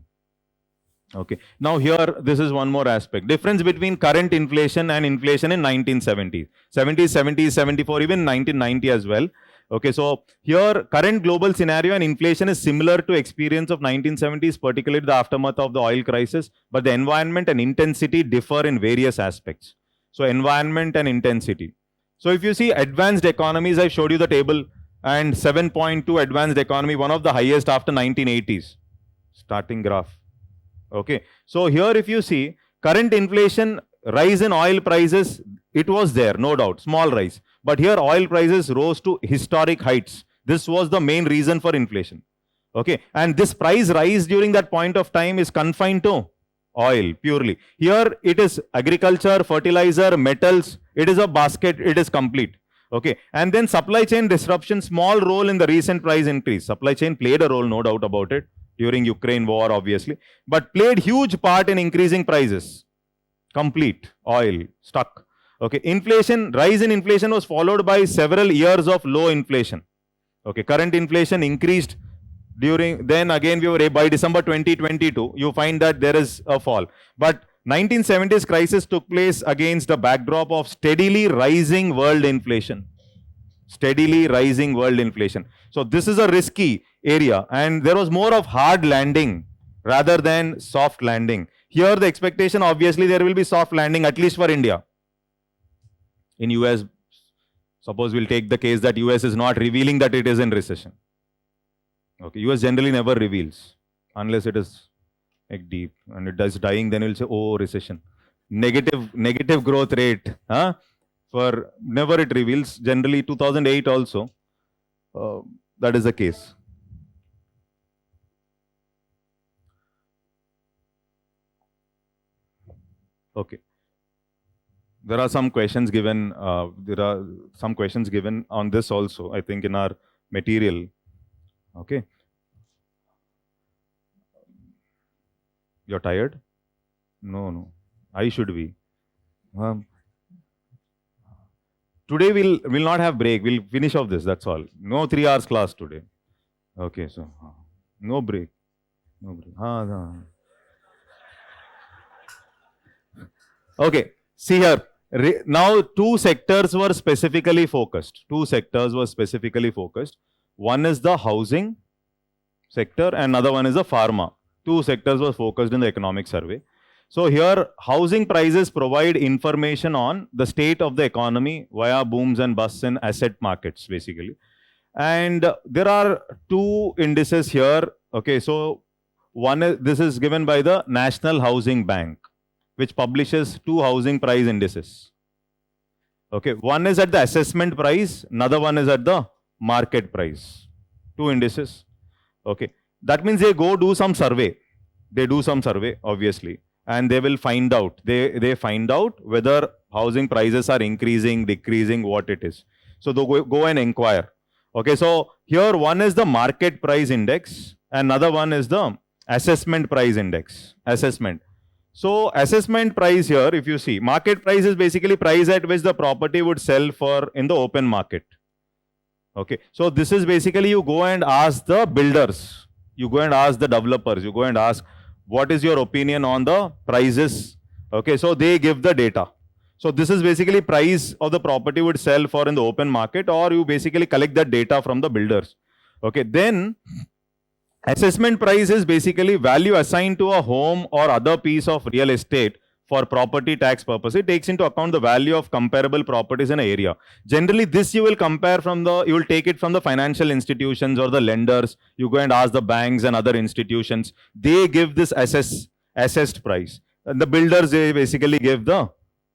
Okay. Now here, this is one more aspect. Difference between current inflation and inflation in 1970s, 70s, 70s, 74, even 1990 as well. Okay, so here, current global scenario and inflation is similar to experience of 1970s, particularly the aftermath of the oil crisis, but the environment and intensity differ in various aspects. So environment and intensity. So if you see advanced economies, I showed you the table, and 7.2 advanced economy, one of the highest after 1980s. Starting graph. Okay, so here if you see current inflation, rise in oil prices, it was there, no doubt, small rise. But here oil prices rose to historic heights. This was the main reason for inflation. Okay, and this price rise during that point of time is confined to oil purely. Here it is agriculture, fertilizer, metals, it is a basket, it is complete. Okay, and then supply chain disruption, small role in the recent price increase. Supply chain played a role, no doubt about it, during Ukraine war, obviously, but played huge part in increasing prices. Complete, oil, stuck. Okay, inflation, rise in inflation was followed by several years of low inflation. Okay, current inflation increased during, then again we were, by December 2022, you find that there is a fall. But 1970s crisis took place against the backdrop of steadily rising world inflation. Steadily rising world inflation. So this is a risky area, and there was more of hard landing rather than soft landing. Here the expectation, obviously there will be soft landing, at least for India. In US, suppose we'll take the case that US is not revealing that it is in recession. Okay, US generally never reveals unless it is like deep and it is dying, then we'll say, oh, recession. Negative growth rate. Huh? For never it reveals. Generally 2008 also, that is the case. Okay. There are some questions given. There are some questions given on this also, I think, in our material. Okay. You're tired? No. I should be. Today we'll not have break. We'll finish off this. That's all. No 3 hours class today. Okay, so no break. No break. Okay. See here. Now 2 sectors were specifically focused. 2 sectors were specifically focused. One is the housing sector, and another one is the pharma. 2 sectors were focused in the economic survey. So here, housing prices provide information on the state of the economy via booms and busts in asset markets, basically. And there are 2 indices here. Okay, so one is, this is given by the National Housing Bank, which publishes 2 housing price indices. Okay, one is at the assessment price, another one is at the market price. 2 indices. Okay, that means they go do some survey. They do some survey, obviously, and they will find out. They find out whether housing prices are increasing, decreasing, what it is. So they go and inquire. Okay, so here one is the market price index, another one is the assessment price index. Assessment. So assessment price here, if you see, market price is basically price at which the property would sell for in the open market. Okay, so this is basically you go and ask the builders, you go and ask the developers, you go and ask what is your opinion on the prices. Okay, so they give the data. So this is basically price of the property would sell for in the open market, or you basically collect that data from the builders. Okay, then assessment price is basically value assigned to a home or other piece of real estate for property tax purpose. It takes into account the value of comparable properties in an area. Generally, this you will compare from the, you will take it from the financial institutions or the lenders. You go and ask the banks and other institutions. They give this assessed price. And the builders, they basically give the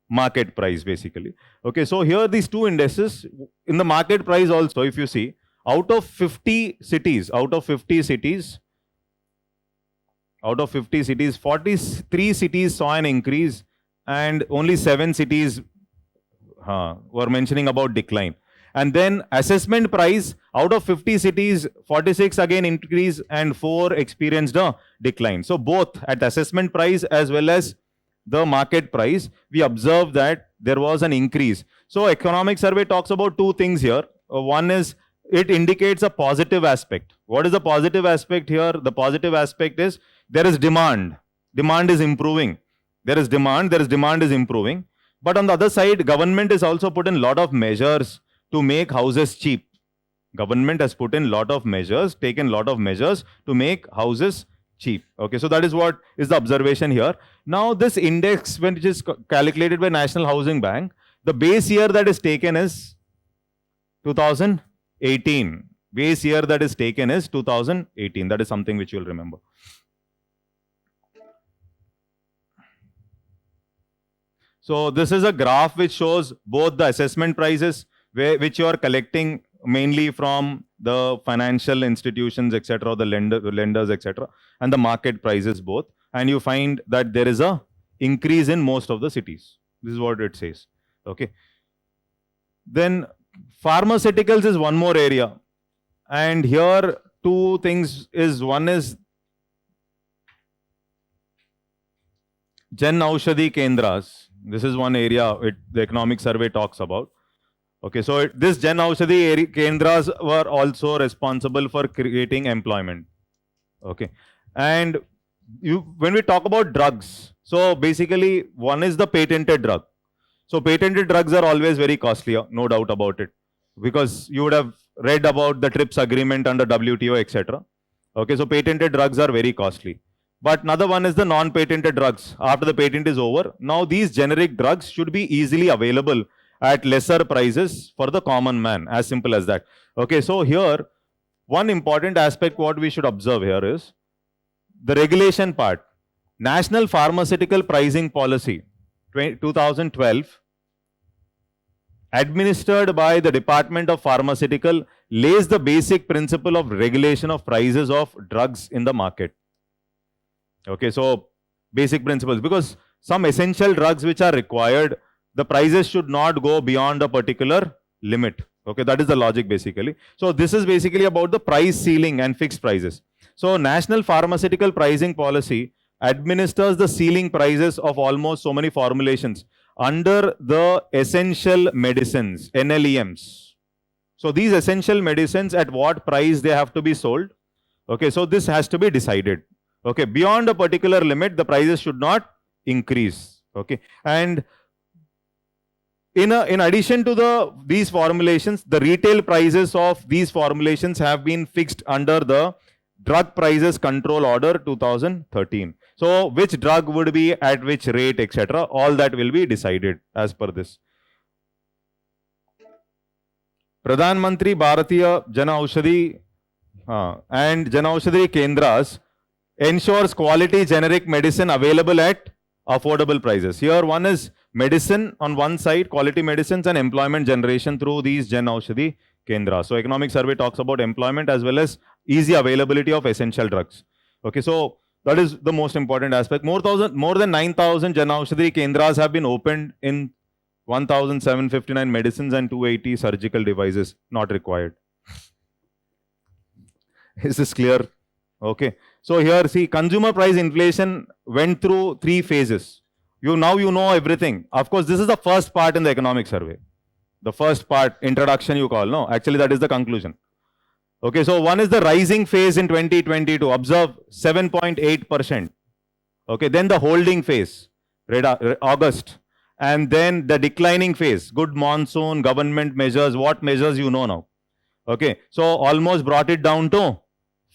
market price basically. Okay, so here these 2 indices, in the market price also, if you see, out of 50 cities, 43 cities saw an increase and only 7 cities were mentioning about decline. And then assessment price, out of 50 cities, 46 again increase and 4 experienced a decline. So both at assessment price as well as the market price, we observe that there was an increase. So economic survey talks about 2 things here. One is it indicates a positive aspect. What is the positive aspect here? The positive aspect is there is demand. Demand is improving. There is demand is improving. But on the other side, government has also put in a lot of measures to make houses cheap. Government has put in a lot of measures, taken a lot of measures to make houses cheap. Okay, so that is what is the observation here. Now this index, when it is calculated by National Housing Bank, the base year that is taken is 2018. Base year that is taken is 2018. That is something which you will remember. So this is a graph which shows both the assessment prices, which you are collecting mainly from the financial institutions, etc., the lenders, etc., and the market prices both. And you find that there is a increase in most of the cities. This is what it says. Okay. Then pharmaceuticals is one more area. And here 2 things is, one is Jan Aushadhi Kendras. This is one area the economic survey talks about. Okay, so this Jan Aushadhi Kendras were also responsible for creating employment. Okay, and when we talk about drugs, so basically one is the patented drug. So patented drugs are always very costly, no doubt about it, because you would have read about the TRIPS agreement under WTO, etc. Okay, so patented drugs are very costly. But another one is the non-patented drugs. After the patent is over, now these generic drugs should be easily available at lesser prices for the common man, as simple as that. Okay, so here, one important aspect what we should observe here is the regulation part. National Pharmaceutical Pricing Policy, 2012, administered by the Department of Pharmaceutical, lays the basic principle of regulation of prices of drugs in the market. Okay, so basic principles, because some essential drugs which are required, the prices should not go beyond a particular limit. Okay, that is the logic basically. So this is basically about the price ceiling and fixed prices. So National Pharmaceutical Pricing Policy administers the ceiling prices of almost so many formulations under the essential medicines, NLEMs. So these essential medicines, at what price they have to be sold. Okay, so this has to be decided. Okay, beyond a particular limit, the prices should not increase. Okay, and in addition to these formulations, the retail prices of these formulations have been fixed under the Drug Prices Control Order 2013. So which drug would be at which rate, etc., all that will be decided as per this. Pradhan Mantri Bharatiya Jan Aushadhi and Jan Aushadhi Kendras ensures quality generic medicine available at affordable prices. Here one is medicine on one side, quality medicines, and employment generation through these Jan Aushadhi Kendras. So economic survey talks about employment as well as easy availability of essential drugs. Okay, so that is the most important aspect. More than 9,000 Jan Aushadhi Kendras have been opened in 1,759 medicines and 280 surgical devices not required. Is this clear? Okay. So here see, consumer price inflation went through 3 phases. Now you know everything. Of course, this is the first part in the economic survey. The first part, introduction you call, no? Actually, that is the conclusion. Okay, so one is the rising phase in 2022. Observe 7.8%. Okay, then the holding phase, August. And then the declining phase, good monsoon, government measures, what measures you know now. Okay, so almost brought it down to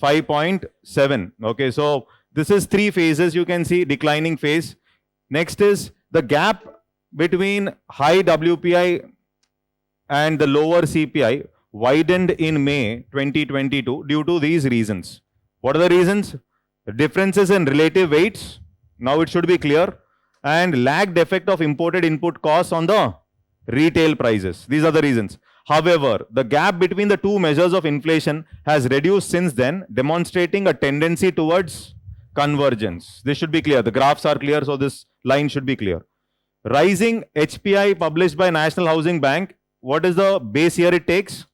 5.7. Okay, so this is 3 phases. You can see declining phase. Next is the gap between high WPI and the lower CPI widened in May 2022 due to these reasons. What are the reasons? Differences in relative weights. Now it should be clear. And lagged effect of imported input costs on the retail prices. These are the reasons. However, the gap between the 2 measures of inflation has reduced since then, demonstrating a tendency towards convergence. This should be clear. The graphs are clear, so this line should be clear. Rising HPI published by National Housing Bank. What is the base year it takes?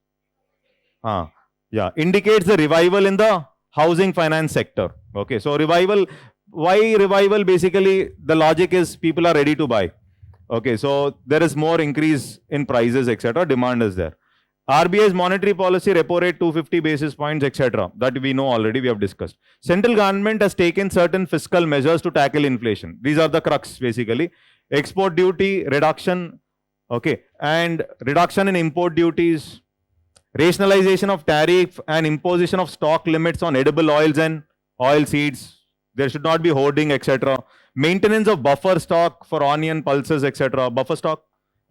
Indicates the revival in the housing finance sector. Okay, so revival. Why revival? Basically, the logic is people are ready to buy. Okay, so there is more increase in prices, etc. Demand is there. RBI's monetary policy, repo rate 250 basis points, etc. That we know already, we have discussed. Central government has taken certain fiscal measures to tackle inflation. These are the crux, basically. Export duty reduction, okay, and reduction in import duties, rationalization of tariff and imposition of stock limits on edible oils and oil seeds. There should not be hoarding, etc. Maintenance of buffer stock for onion, pulses, etc. Buffer stock.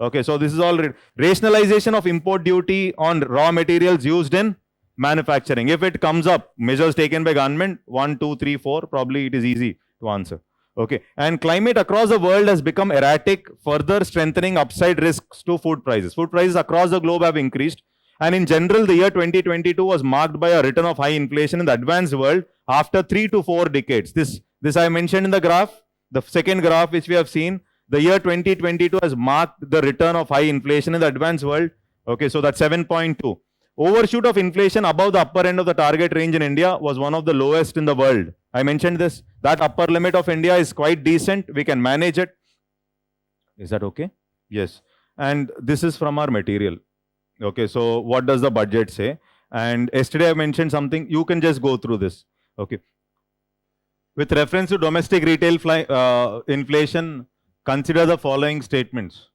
Okay, so this is all rationalization of import duty on raw materials used in manufacturing. If it comes up, measures taken by government, 1, 2, 3, 4, probably it is easy to answer. Okay, and climate across the world has become erratic, further strengthening upside risks to food prices. Food prices across the globe have increased. And in general, the year 2022 was marked by a return of high inflation in the advanced world after 3 to 4 decades. This I mentioned in the graph, the second graph which we have seen. The year 2022 has marked the return of high inflation in the advanced world. Okay, so that's 7.2. Overshoot of inflation above the upper end of the target range in India was one of the lowest in the world. I mentioned this. That upper limit of India is quite decent. We can manage it. Is that okay? Yes. And this is from our material. Okay, so what does the budget say? And yesterday I mentioned something. You can just go through this. Okay. With reference to domestic retail inflation, consider the following statements.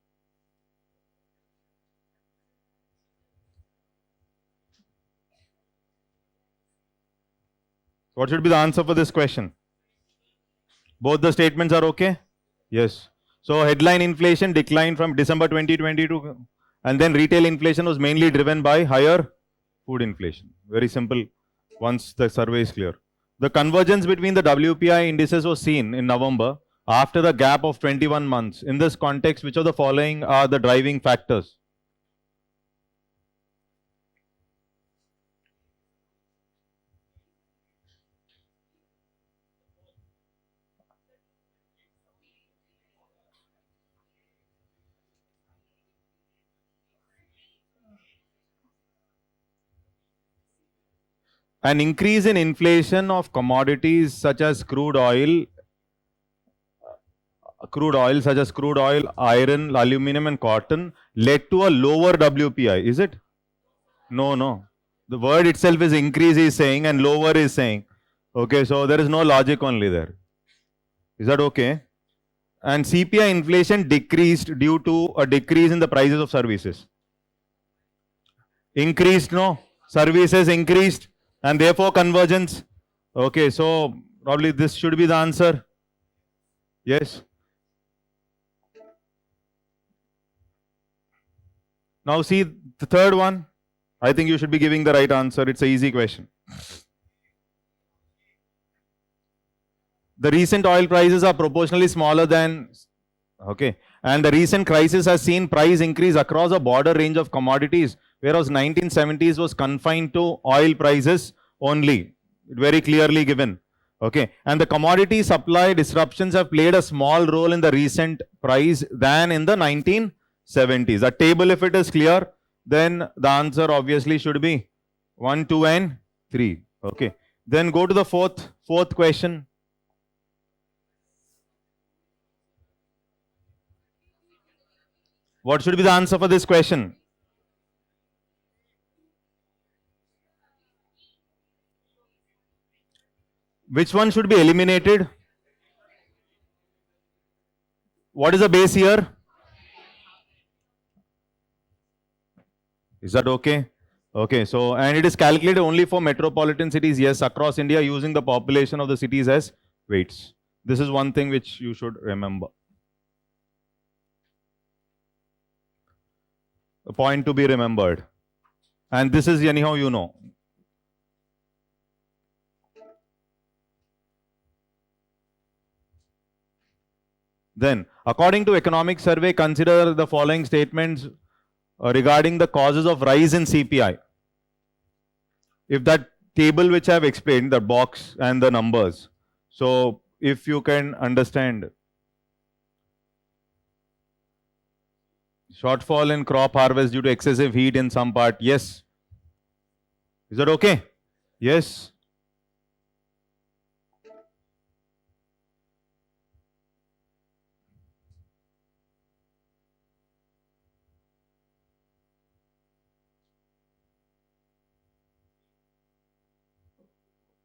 What should be the answer for this question? Both the statements are okay? Yes. So headline inflation declined from December 2022, and then retail inflation was mainly driven by higher food inflation. Very simple once the survey is clear. The convergence between the WPI indices was seen in November after the gap of 21 months. In this context, which of the following are the driving factors? An increase in inflation of commodities such as crude oil, iron, aluminum and cotton led to a lower WPI. Is it? No. The word itself is increase is saying and lower is saying. Okay, so there is no logic only there. Is that okay? And CPI inflation decreased due to a decrease in the prices of services. Increased, no? Services increased. And therefore convergence. Okay, so probably this should be the answer. Yes. Now see the third one. I think you should be giving the right answer. It's an easy question. The recent oil prices are proportionally smaller than, okay, and the recent crisis has seen price increase across a broader range of commodities, whereas 1970s was confined to oil prices only, very clearly given. Okay, and the commodity supply disruptions have played a small role in the recent price than in the 1970s. The table, if it is clear, then the answer obviously should be 1, 2, and 3. Okay, then go to the fourth question. What should be the answer for this question? Which one should be eliminated? What is the base here? Is that okay? Okay, so, and it is calculated only for metropolitan cities, yes, across India, using the population of the cities as weights. This is one thing which you should remember. A point to be remembered. And this is anyhow, you know. Then, according to economic survey, consider the following statements regarding the causes of rise in CPI. If that table which I have explained, the box and the numbers, so if you can understand, shortfall in crop harvest due to excessive heat in some part, yes. Is that okay? Yes.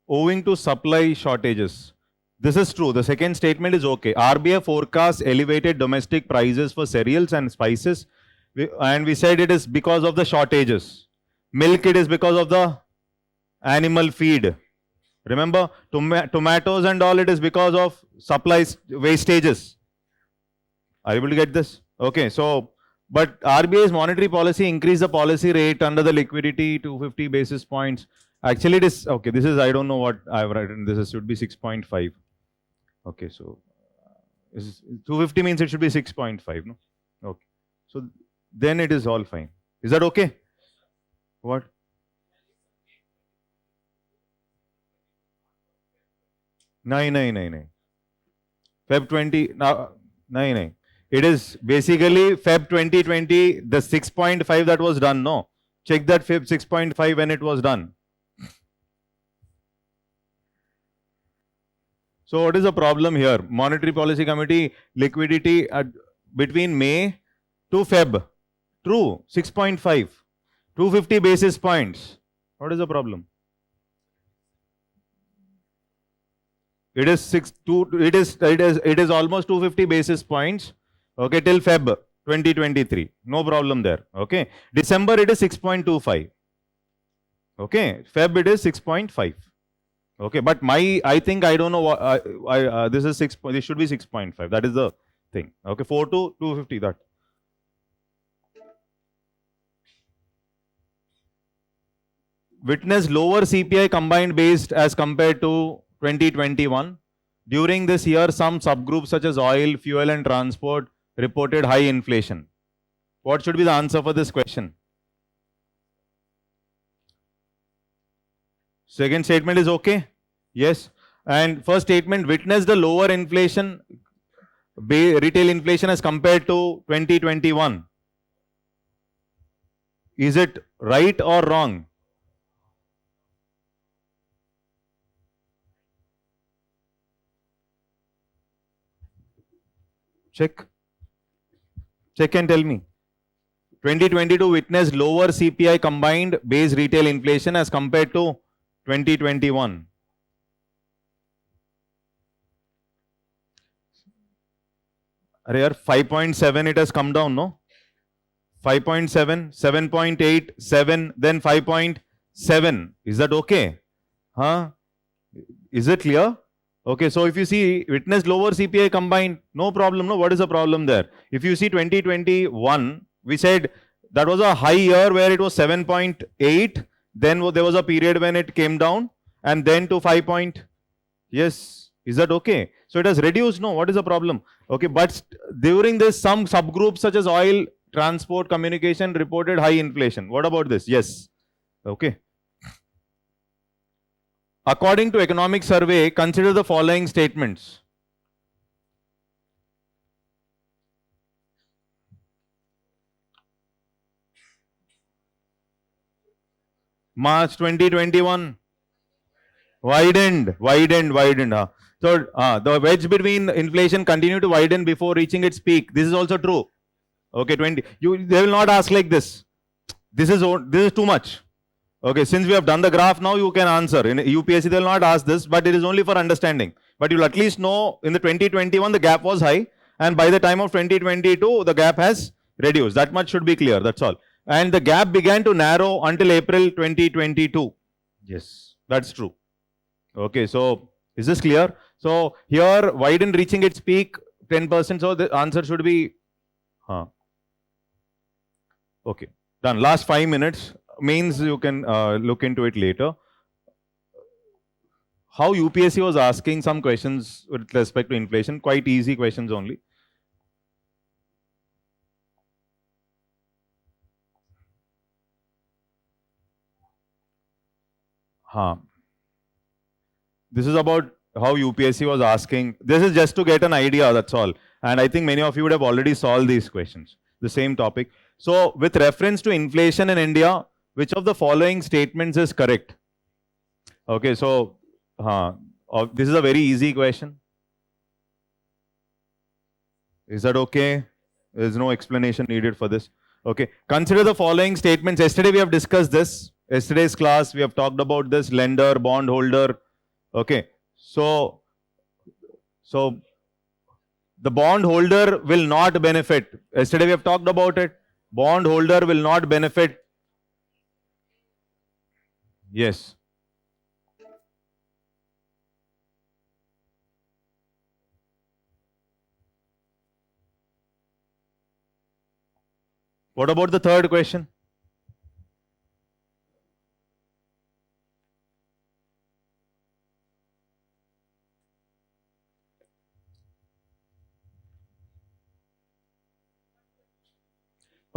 Owing to supply shortages. This is true. The second statement is okay. RBI forecasts elevated domestic prices for cereals and spices, and we said it is because of the shortages. Milk, it is because of the animal feed. Remember, tomatoes and all, it is because of supplies wastages. Are you able to get this? Okay, so, but RBI's monetary policy increased the policy rate under the liquidity to 50 basis points. Actually, it is, okay, this is, I don't know what I've written, this should be 6.5. Okay, so 250 means it should be 6.5, no? Okay, so then it is all fine. Is that okay? What? No. Feb 20, no. It is basically Feb 2020, the 6.5 that was done, no? Check that Feb 6.5 when it was done. So what is the problem here? Monetary Policy Committee liquidity between May to Feb. True, 6.5. 250 basis points. What is the problem? It is it is almost 250 basis points. Okay, till Feb 2023. No problem there. Okay. December it is 6.25. Okay. Feb it is 6.5. Okay, but I think I don't know what this is 6. This should be 6.5. That is the thing. Okay, 4 to 250. That. Witness lower CPI combined based as compared to 2021. During this year, some subgroups such as oil, fuel, and transport reported high inflation. What should be the answer for this question? Second statement is okay? Yes. And first statement, witnessed the lower inflation, retail inflation as compared to 2021. Is it right or wrong? Check. Check and tell me. 2022 witnessed lower CPI combined base retail inflation as compared to 2021. Here 5.7 it has come down, no? 5.7, 7.8, 7, then 5.7. Is that okay? Huh? Is it clear? Okay, so if you see witness lower CPI combined, no problem, no? What is the problem there? If you see 2021, we said that was a high year where it was 7.8, then there was a period when it came down, and then to 5. Yes, Is that okay? So it has reduced. No, what is the problem? Okay, but during this, some subgroups such as oil, transport, communication reported high inflation. What about this? Yes. Okay. According to economic survey, consider the following statements. March 2021. Widened. Huh? So the wedge between inflation continued to widen before reaching its peak. This is also true. Okay, 20. They will not ask like this. This is too much. Okay, since we have done the graph now, you can answer. In UPSC, they will not ask this, but it is only for understanding. But you'll at least know in the 2021 the gap was high, and by the time of 2022 the gap has reduced. That much should be clear. That's all. And the gap began to narrow until April 2022. Yes, that's true. Okay, so is this clear? So here widen reaching its peak 10%. So the answer should be okay. Done. Last 5 minutes. Means you can look into it later. How UPSC was asking some questions with respect to inflation, quite easy questions only. This is about how UPSC was asking. This is just to get an idea, that's all. And I think many of you would have already solved these questions. The same topic. So with reference to inflation in India, which of the following statements is correct? Okay, so this is a very easy question. Is that okay? There is no explanation needed for this. Okay, consider the following statements. Yesterday we have discussed this. Yesterday's class we have talked about this lender, bondholder. Okay, so the bondholder will not benefit. Yesterday we have talked about it. Bondholder will not benefit. Yes. What about the third question?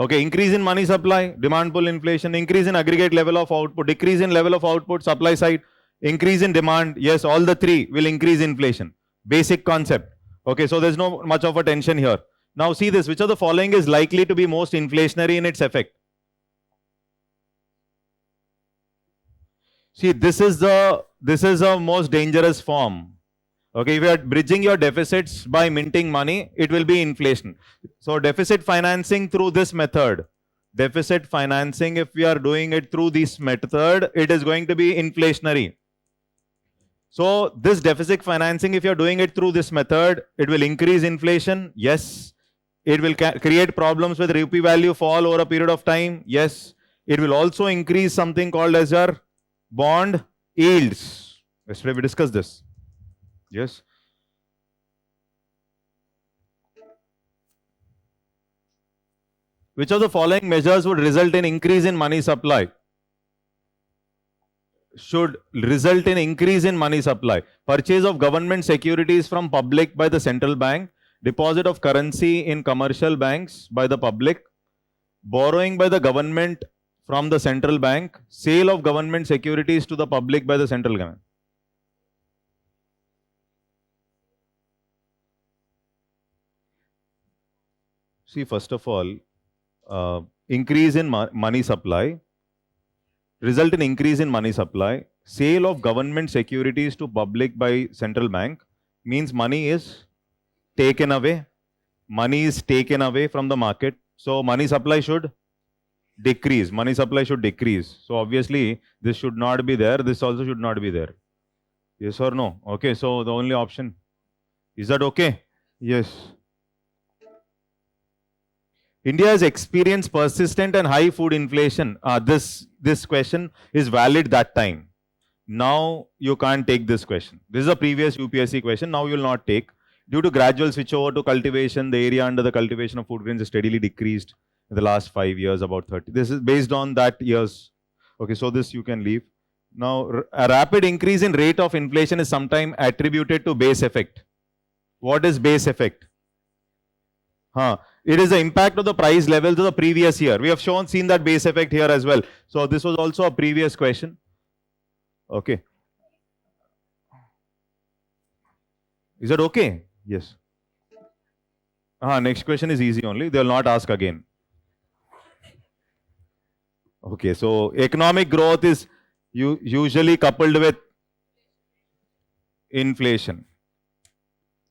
Okay, increase in money supply, demand pull inflation, increase in aggregate level of output, decrease in level of output, supply side, increase in demand. Yes, all the three will increase inflation. Basic concept. Okay, so there's no much of a tension here. Now see this, which of the following is likely to be most inflationary in its effect? See, this is a most dangerous form. Okay, if you are bridging your deficits by minting money, it will be inflation. So deficit financing through this method, deficit financing, if we are doing it through this method, it is going to be inflationary. So this deficit financing, if you are doing it through this method, it will increase inflation. Yes. It will create problems with rupee value fall over a period of time. Yes. It will also increase something called as your bond yields. Yesterday we discussed this. Yes. Which of the following measures would result in increase in money supply? Should result in increase in money supply. Purchase of government securities from public by the central bank, deposit of currency in commercial banks by the public, borrowing by the government from the central bank, sale of government securities to the public by the central government. See, first of all, increase in money supply, result in increase in money supply, sale of government securities to public by central bank means money is taken away. Money is taken away from the market. So money supply should decrease. Money supply should decrease. So obviously this should not be there. This also should not be there. Yes or no? Okay, so the only option. Is that okay? Yes. India has experienced persistent and high food inflation. This question is valid that time. Now you can't take this question. This is a previous UPSC question. Now you will not take. Due to gradual switch over to cultivation, the area under the cultivation of food grains is steadily decreased in the last 5 years, about 30. This is based on that years. Okay, so this you can leave. Now, a rapid increase in rate of inflation is sometimes attributed to base effect. What is base effect? It is the impact of the price levels of the previous year. We have seen that base effect here as well. So this was also a previous question. Okay. Is it okay? Yes. Next question is easy only. They will not ask again. Okay, so economic growth is usually coupled with inflation.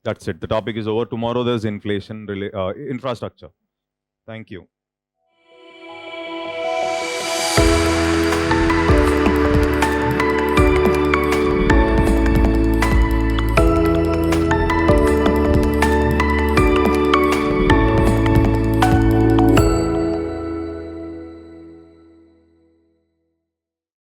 That's it. The topic is over. Tomorrow there's inflation, infrastructure. Thank you.